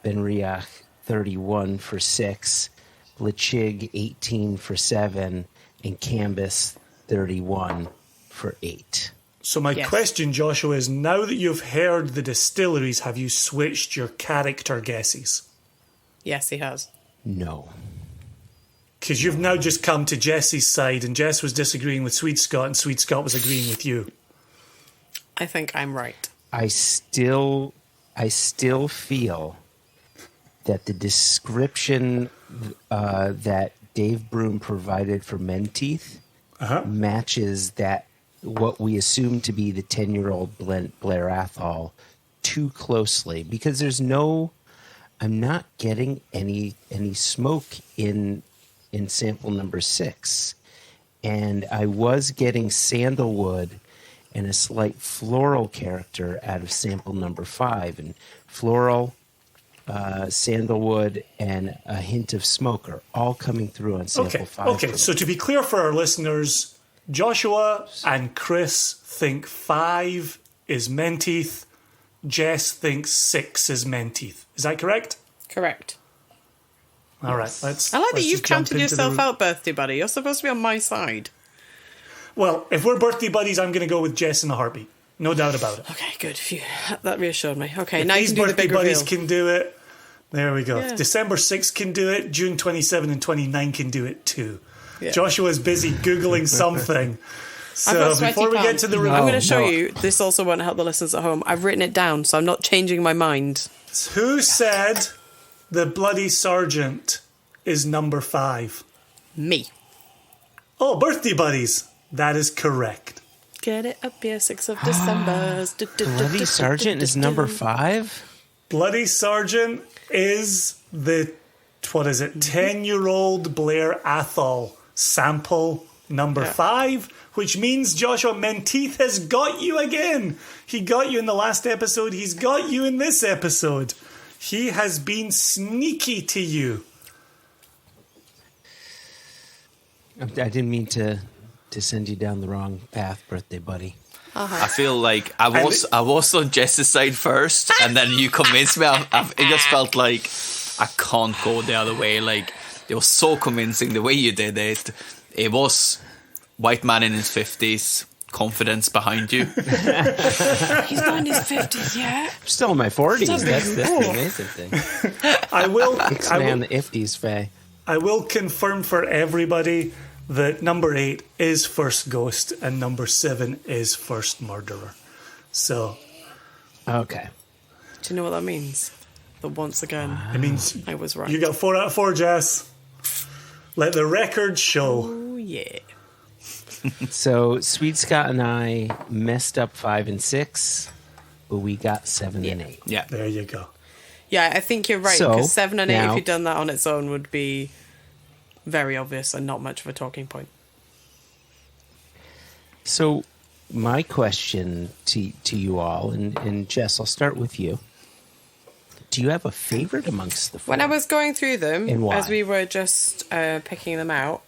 Benriach 31 for 6, Blachig 18 for 7, and Cambus 31 for 8. So my question, Joshua, is now that you've heard the distilleries, have you switched your character guesses? Yes, he has. No. Because you've now just come to Jess's side, and Jess was disagreeing with SwedeScot, and SwedeScot was agreeing with you. I think I'm right. I still feel that the description that Dave Broom provided for Menteith matches that what we assume to be the 10-year-old Blair Athol too closely, because I'm not getting any smoke in sample number 6, and I was getting sandalwood and a slight floral character out of sample number 5, and floral, sandalwood, and a hint of smoke are all coming through on sample 5. Okay, so to be clear for our listeners, Joshua and Chris think 5 is Menteith. Jess thinks 6 is Menteith. Is that correct? Correct. All right. I like that you've counted yourself out, birthday buddy. You're supposed to be on my side. Well, if we're birthday buddies, I'm going to go with Jess in a heartbeat. No doubt about it. Okay, good. Phew. That reassured me. Okay, if now you these can do the birthday big buddies reveal. can do it. There we go. Yeah. December 6th can do it. June 27 and 29 can do it too. Yeah. Joshua's busy Googling something. I've got So sweaty before we palms. get to the I'm reveal, going to show you. This also won't help the listeners at home. I've written it down, so I'm not changing my mind. who said the Bloody Sergeant is number 5? Me. Oh, birthday buddies. That is correct. Get it up here, 6th of December. Bloody Sergeant is number 5? Bloody Sergeant is the, 10-year-old Blair Athol sample number 5, which means Joshua Menteith has got you again. He got you in the last episode. He's got you in this episode. He has been sneaky to you. I didn't mean to send you down the wrong path, birthday buddy. I feel like I was on Jess's side first, and then you convinced me. It just felt like I can't go the other way. Like, it was so convincing the way you did it. It was white man in his 50s, confidence behind you. He's not in his 50s yet. I'm still in my 40s. That's the amazing thing. I will on the 50s, Faye. I will confirm for everybody that number 8 is First Ghost and number 7 is First Murderer. So, okay. Do you know what that means? That once again, it means I was right. you got 4 out of 4, Jess. Let the record show. Oh, yeah. So SwedeScot and I messed up 5 and 6, but we got 7 and 8. Yeah. There you go. Yeah, I think you're right, So, because 7 and 8, now- if you'd done that on its own, would be very obvious and not much of a talking point. So my question to you all, and Jess, I'll start with you. Do you have a favorite amongst the 4? When I was going through them, And why? as we were just picking them out,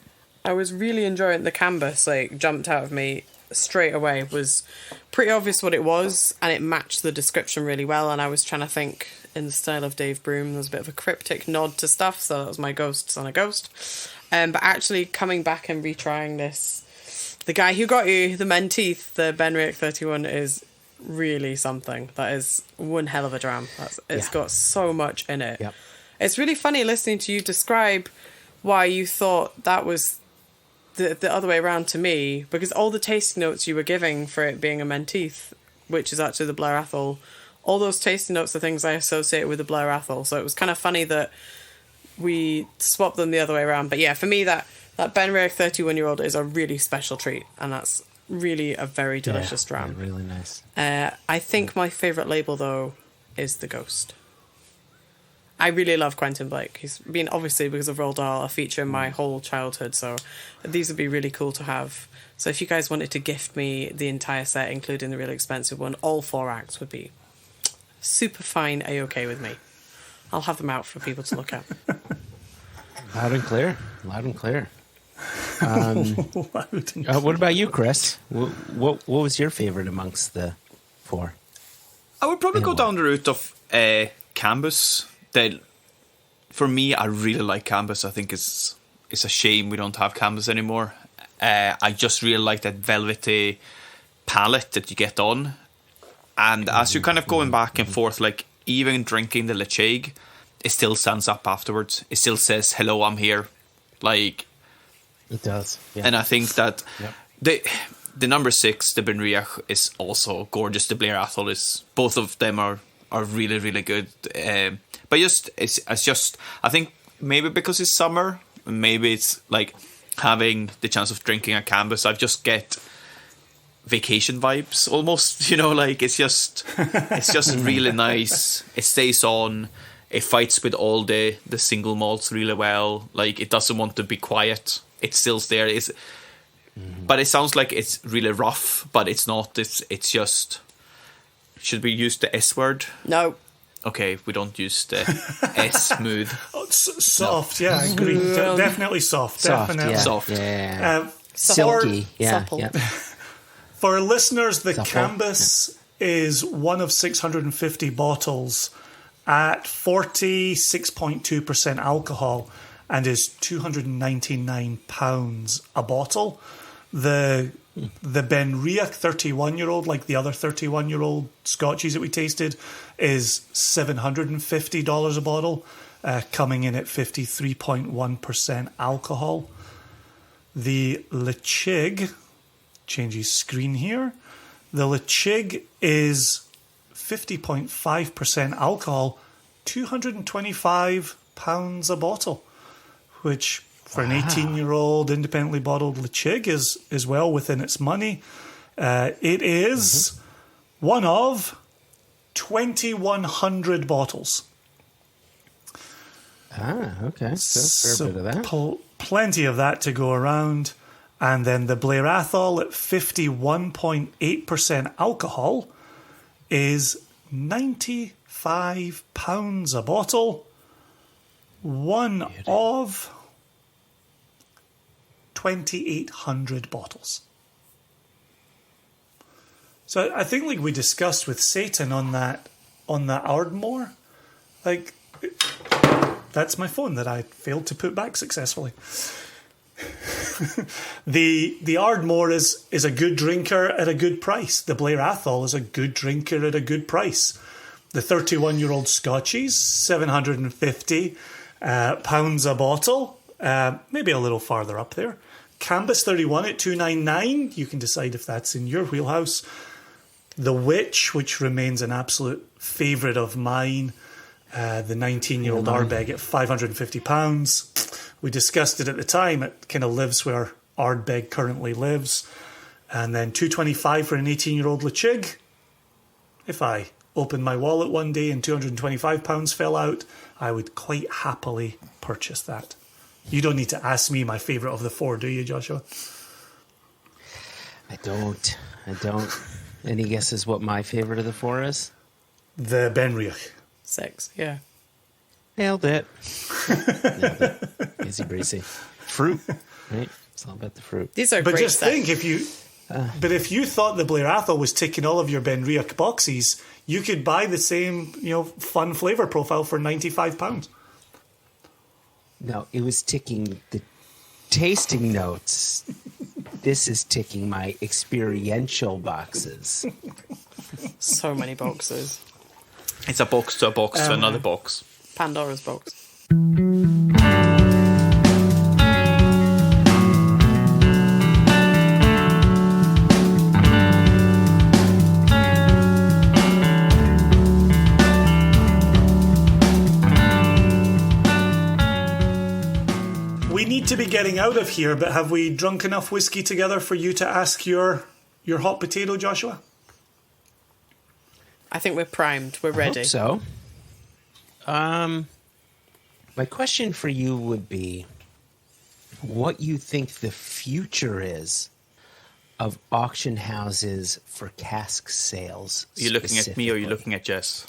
I was really enjoying the canvas. Like, jumped out of me straight away. It was pretty obvious what it was, and it matched the description really well. And I was trying to think in the style of Dave Broom. There's a bit of a cryptic nod to stuff, so that was my ghosts on a ghost. But actually coming back and retrying this, the guy who got you, the Menteith, the Benriach 31, is really something. That is one hell of a dram. It's got so much in it. Yep. It's really funny listening to you describe why you thought that was the other way around to me, because all the tasting notes you were giving for it being a Menteith, which is actually the Blair Athol, all those tasting notes are things I associate with the Blair Athol. So it was kind of funny that we swapped them the other way around. But yeah, for me, that Benriach 31-year-old is a really special treat, and that's really a very delicious dram. Yeah, really nice. I think my favourite label, though, is the Ghost. I really love Quentin Blake. He's been, obviously, because of Roald Dahl, a feature in my whole childhood, so these would be really cool to have. So if you guys wanted to gift me the entire set, including the really expensive one, all 4 acts would be super fine, A-okay with me. I'll have them out for people to look at. Loud and clear. Loud and clear. What about you, Chris? What was your favorite amongst the 4? I would probably go down the route of Canvas. For me, I really like Canvas. I think it's a shame we don't have Canvas anymore. I just really like that velvety palette that you get on. And as you're kind of going back and forth, like even drinking the Lecheg, it still stands up afterwards. It still says, hello, I'm here. Like, it does. Yeah. And I think that the number 6, the Benriach, is also gorgeous. The Blair Athol is, both of them are really, really good. But it's just, I think maybe because it's summer, maybe it's like having the chance of drinking a Canvas, I just get vacation vibes almost, like it's just really nice. It stays on. It fights with all the single malts really well. Like, it doesn't want to be quiet. It still's there. But it sounds like it's really rough, but it's not. It's just... Should we use the S word? No. Okay, we don't use the S smooth. Soft, no. Yeah, I agree. Definitely soft. Definitely. Soft. Yeah. Silky. Supple. Yeah. For listeners, the Canvas is one of 650 bottles at 46.2% alcohol and is £299 a bottle. The Benriach 31-year-old, like the other 31-year-old Scotchies that we tasted, is $750 a bottle, coming in at 53.1% alcohol. The Lechig, changes screen here. The Lechig is 50.5% alcohol, £225 a bottle, which for an 18-year-old independently bottled Lechig is well within its money. It is one of 2,100 bottles. Okay. So a fair bit of that. Plenty of that to go around. And then the Blair Athol at 51.8% alcohol is £95 a bottle. One of 2,800 bottles. So I think, like we discussed with Satan on that Ardmore, like, that's my phone that I failed to put back successfully. The Ardmore is a good drinker at a good price. The Blair Athol is a good drinker at a good price. The 31-year-old Scotchies, £750 a bottle, maybe a little farther up there. Canvas 31 at $299. You can decide if that's in your wheelhouse. The Witch, which remains an absolute favourite of mine, the 19-year-old Ardbeg at £550. We discussed it at the time. It kind of lives where Ardbeg currently lives. And then $225 for an 18-year-old Lechig. If I opened my wallet one day and £225 fell out, I would quite happily purchase that. You don't need to ask me my favourite of the 4, do you, Joshua? I don't. Any guesses what my favourite of the 4 is? The Benriach. 6, yeah. Nailed it. Easy breezy. Fruit, right? It's all about the fruit. These are but great just sets. think, if you thought the Blair Athol was ticking all of your Benriach boxes, you could buy the same, fun flavour profile for £95. No, it was ticking the tasting notes. This is ticking my experiential boxes. So many boxes. It's a box to a box to another box. Pandora's box. We need to be getting out of here, but have we drunk enough whiskey together for you to ask your your hot potato, Joshua? I think we're primed. We're ready. I hope so. My question for you would be what you think the future is of auction houses for cask sales. Are you looking at me or are you looking at Jess?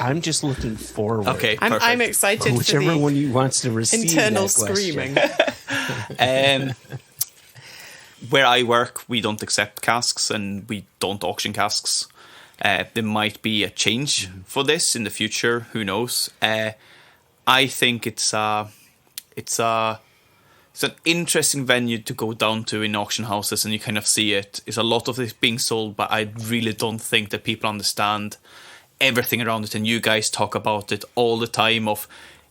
I'm just looking forward. Okay, I'm excited for whichever the one wants to receive internal that question. screaming. Where I work, we don't accept casks and we don't auction casks. There might be a change for this in the future. Who knows? I think it's an interesting venue to go down to in auction houses, and you kind of see it. It's a lot of it being sold, but I really don't think that people understand everything around it. And you guys talk about it all the time. Of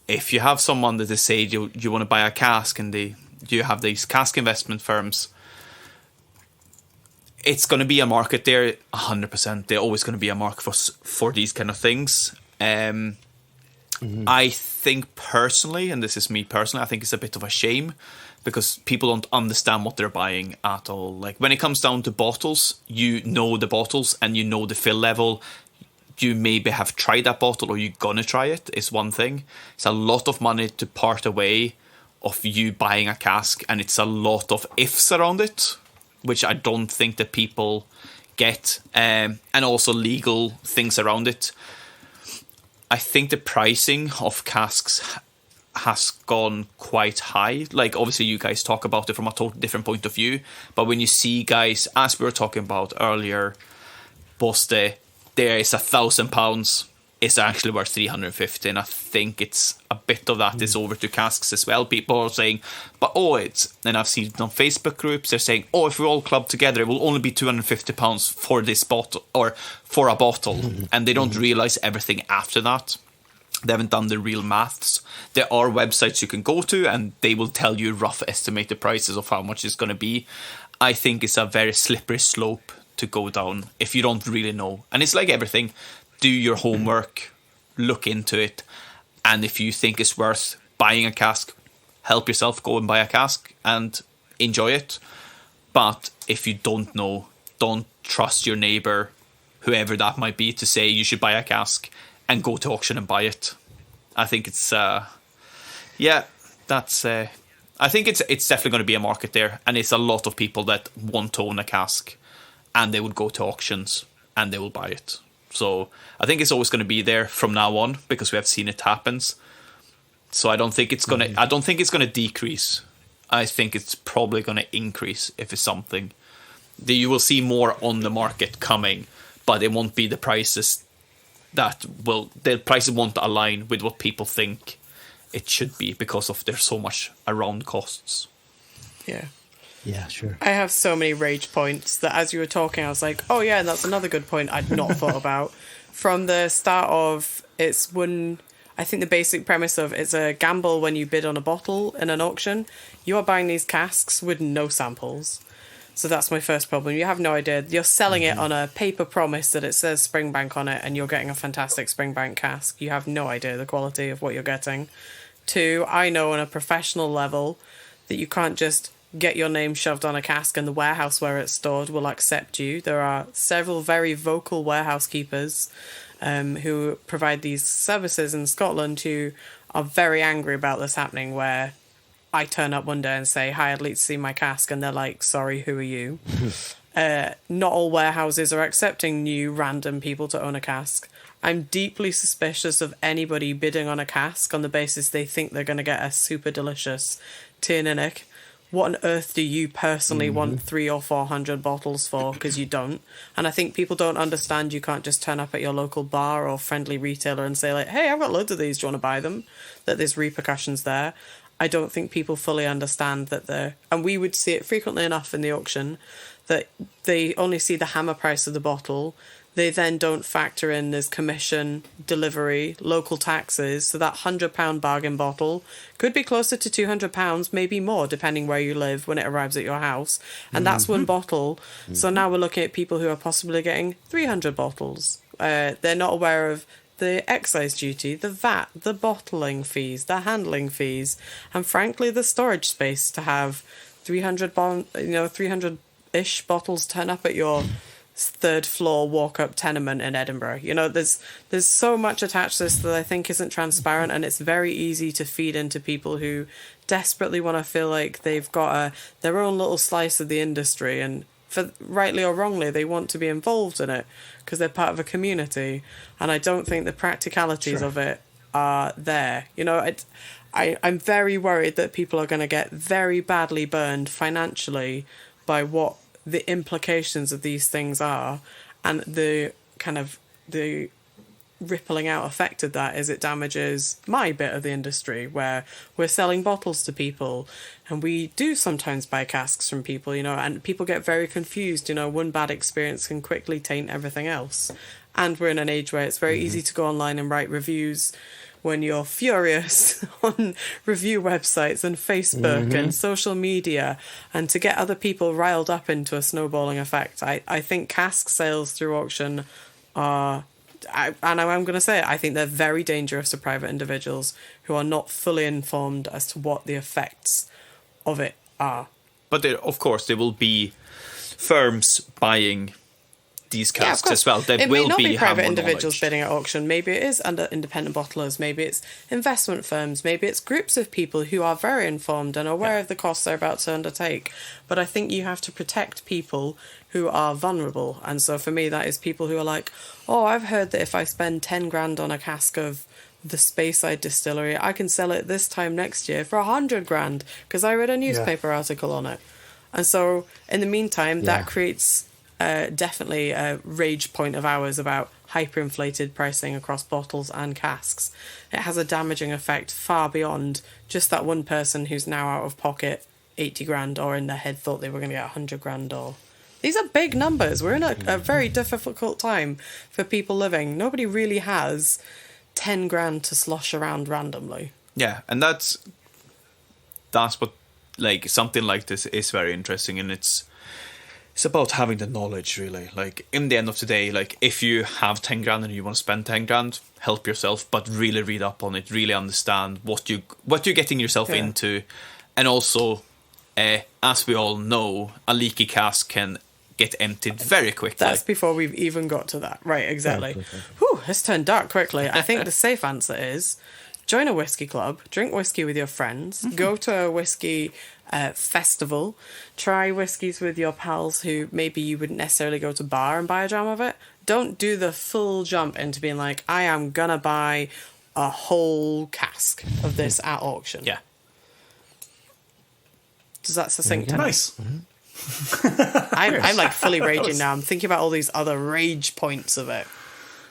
if you have someone that they say you want to buy a cask, and you have these cask investment firms. It's going to be a market there, 100%. There's always going to be a market for these kind of things. I think personally, and this is me personally, I think it's a bit of a shame because people don't understand what they're buying at all. Like when it comes down to bottles, you know the bottles and you know the fill level. You maybe have tried that bottle or you're going to try it is one thing. It's a lot of money to part away of you buying a cask, and it's a lot of ifs around it, which I don't think that people get, and also legal things around it. I think the pricing of casks has gone quite high. Like, obviously, you guys talk about it from a totally different point of view, but when you see guys, as we were talking about earlier, Boste, there is £1,000, it's actually worth 350, and I think it's a bit of that is over to casks as well. People are saying, but and I've seen it on Facebook groups, they're saying, if we all club together, it will only be £250 for this bottle, or for a bottle, and they don't realise everything after that. They haven't done the real maths. There are websites you can go to, and they will tell you rough estimated prices of how much it's going to be. I think it's a very slippery slope to go down if you don't really know. And it's like everything. Do your homework, look into it, and if you think it's worth buying a cask, help yourself, go and buy a cask and enjoy it. But if you don't know, don't trust your neighbour, whoever that might be, to say you should buy a cask and go to auction and buy it. I think it's, I think it's definitely going to be a market there, and it's a lot of people that want to own a cask, and they would go to auctions and they will buy it. So I think it's always going to be there from now on because we have seen it happens. So I don't think it's going to. I don't think it's going to decrease. I think it's probably going to increase if it's something. You will see more on the market coming, but it won't be the prices that will. The prices won't align with what people think it should be because of there's so much around costs. Yeah. Yeah, sure. I have so many rage points that as you were talking, I was like, oh yeah, and that's another good point I'd not thought about. From the start of, I think the basic premise of it's a gamble when you bid on a bottle in an auction. You are buying these casks with no samples. So that's my first problem. You have no idea. You're selling it on a paper promise that it says Springbank on it, and you're getting a fantastic Springbank cask. You have no idea the quality of what you're getting. 2, I know on a professional level that you can't just get your name shoved on a cask and the warehouse where it's stored will accept you. There are several very vocal warehouse keepers who provide these services in Scotland who are very angry about this happening, where I turn up one day and say, hi, I'd like to see my cask, and they're like, sorry, who are you? Not all warehouses are accepting new random people to own a cask. I'm deeply suspicious of anybody bidding on a cask on the basis they think they're going to get a super delicious Tierninnick. What on earth do you personally want 300 or 400 bottles for? Because you don't. And I think people don't understand you can't just turn up at your local bar or friendly retailer and say, like, hey, I've got loads of these, do you want to buy them? That there's repercussions there. I don't think people fully understand that and we would see it frequently enough in the auction, that they only see the hammer price of the bottle. They then don't factor in there's commission, delivery, local taxes. So that £100 bargain bottle could be closer to £200, maybe more, depending where you live when it arrives at your house. And that's one bottle. So now we're looking at people who are possibly getting 300 bottles. They're not aware of the excise duty, the VAT, the bottling fees, the handling fees, and frankly, the storage space to have 300 ish bottles turn up at your third floor walk-up tenement in Edinburgh. You know, there's so much attached to this that I think isn't transparent, and it's very easy to feed into people who desperately want to feel like they've got their own little slice of the industry, and for rightly or wrongly, they want to be involved in it because they're part of a community. And I don't think the practicalities of it are there. You know, I'm very worried that people are going to get very badly burned financially by what the implications of these things are, and the kind of the rippling out effect of that is it damages my bit of the industry where we're selling bottles to people, and we do sometimes buy casks from people, you know, and people get very confused. You know, one bad experience can quickly taint everything else, and we're in an age where it's very easy to go online and write reviews when you're furious on review websites and Facebook and social media, and to get other people riled up into a snowballing effect. I think cask sales through auction are, and I'm going to say it, I think they're very dangerous to private individuals who are not fully informed as to what the effects of it are. But of course, there will be firms buying these casks as well. There it will may not be private individuals knowledge. bidding at auction. Maybe it is under independent bottlers. Maybe it's investment firms. Maybe it's groups of people who are very informed and aware of the costs they're about to undertake. But I think you have to protect people who are vulnerable. And so for me, that is people who are like, oh, I've heard that if I spend 10 grand on a cask of the Speyside distillery, I can sell it this time next year for 100 grand because I read a newspaper article on it. And so in the meantime, that creates definitely a rage point of ours about hyperinflated pricing across bottles and casks. It has a damaging effect far beyond just that one person who's now out of pocket 80 grand or in their head thought they were going to get 100 grand. Or these are big numbers. We're in a very difficult time for people living. Nobody really has 10 grand to slosh around randomly. Yeah, and that's what, like, something like this is very interesting, and it's about having the knowledge, really. Like, in the end of the day, like, if you have 10 grand and you want to spend 10 grand, help yourself, but really read up on it, really understand what you're getting yourself into. And also, as we all know, a leaky cask can get emptied very quickly. That's before we've even got to that. Right, exactly. Whew, it's turned dark quickly. I think the safe answer is join a whiskey club, drink whiskey with your friends, go to a whiskey festival, try whiskies with your pals who maybe you wouldn't necessarily go to bar and buy a dram of it. Don't do the full jump into being like, I am gonna buy a whole cask of this at auction. Yeah. Does that succinct? Nice. I'm like fully raging now. I'm thinking about all these other rage points of it.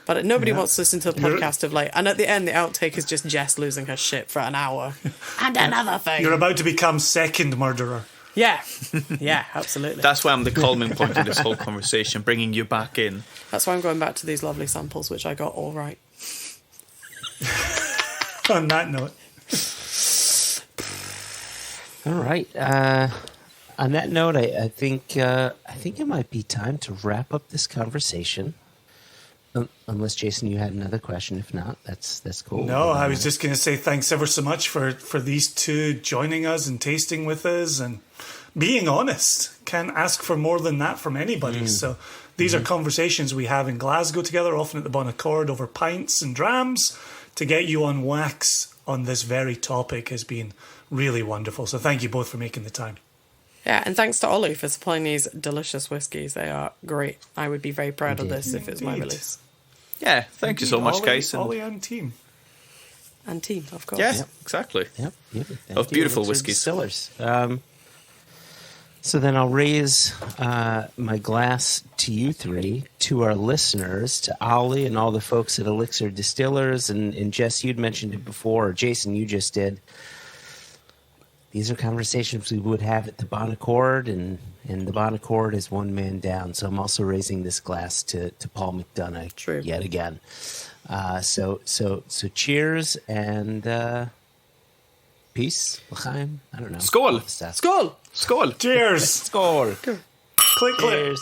But nobody wants to listen to a podcast of like, and at the end, the outtake is just Jess losing her shit for an hour. And another thing. You're about to become second murderer. Yeah. Yeah, absolutely. That's why I'm the calming point of this whole conversation, bringing you back in. That's why I'm going back to these lovely samples, which I got all right. On that note. All right. On that note, I think it might be time to wrap up this conversation. Unless, Jason, you had another question. If not, that's cool. No, I was just going to say thanks ever so much for these two joining us and tasting with us and being honest. Can't ask for more than that from anybody. So these are conversations we have in Glasgow together, often at the Bon Accord over pints and drams. To get you on wax on this very topic has been really wonderful. So thank you both for making the time. Yeah, and thanks to Ollie for supplying these delicious whiskies. They are great. I would be very proud of this if it's my release. Yeah, thank you so much, guys. Ollie and team. And team, of course. Yeah, exactly. Yep. Of beautiful Elixir whiskies. Distillers. So then I'll raise my glass to you three, to our listeners, to Ollie and all the folks at Elixir Distillers. And Jess, you'd mentioned it before, or Jason, you just did. These are conversations we would have at the Bon Accord, and the Bon Accord is one man down. So I'm also raising this glass to Paul McDonough yet again. So cheers and peace. L'chaim. I don't know. Skål! Stuff. Skål! Skål! Cheers! Skål! Click, click. Cheers.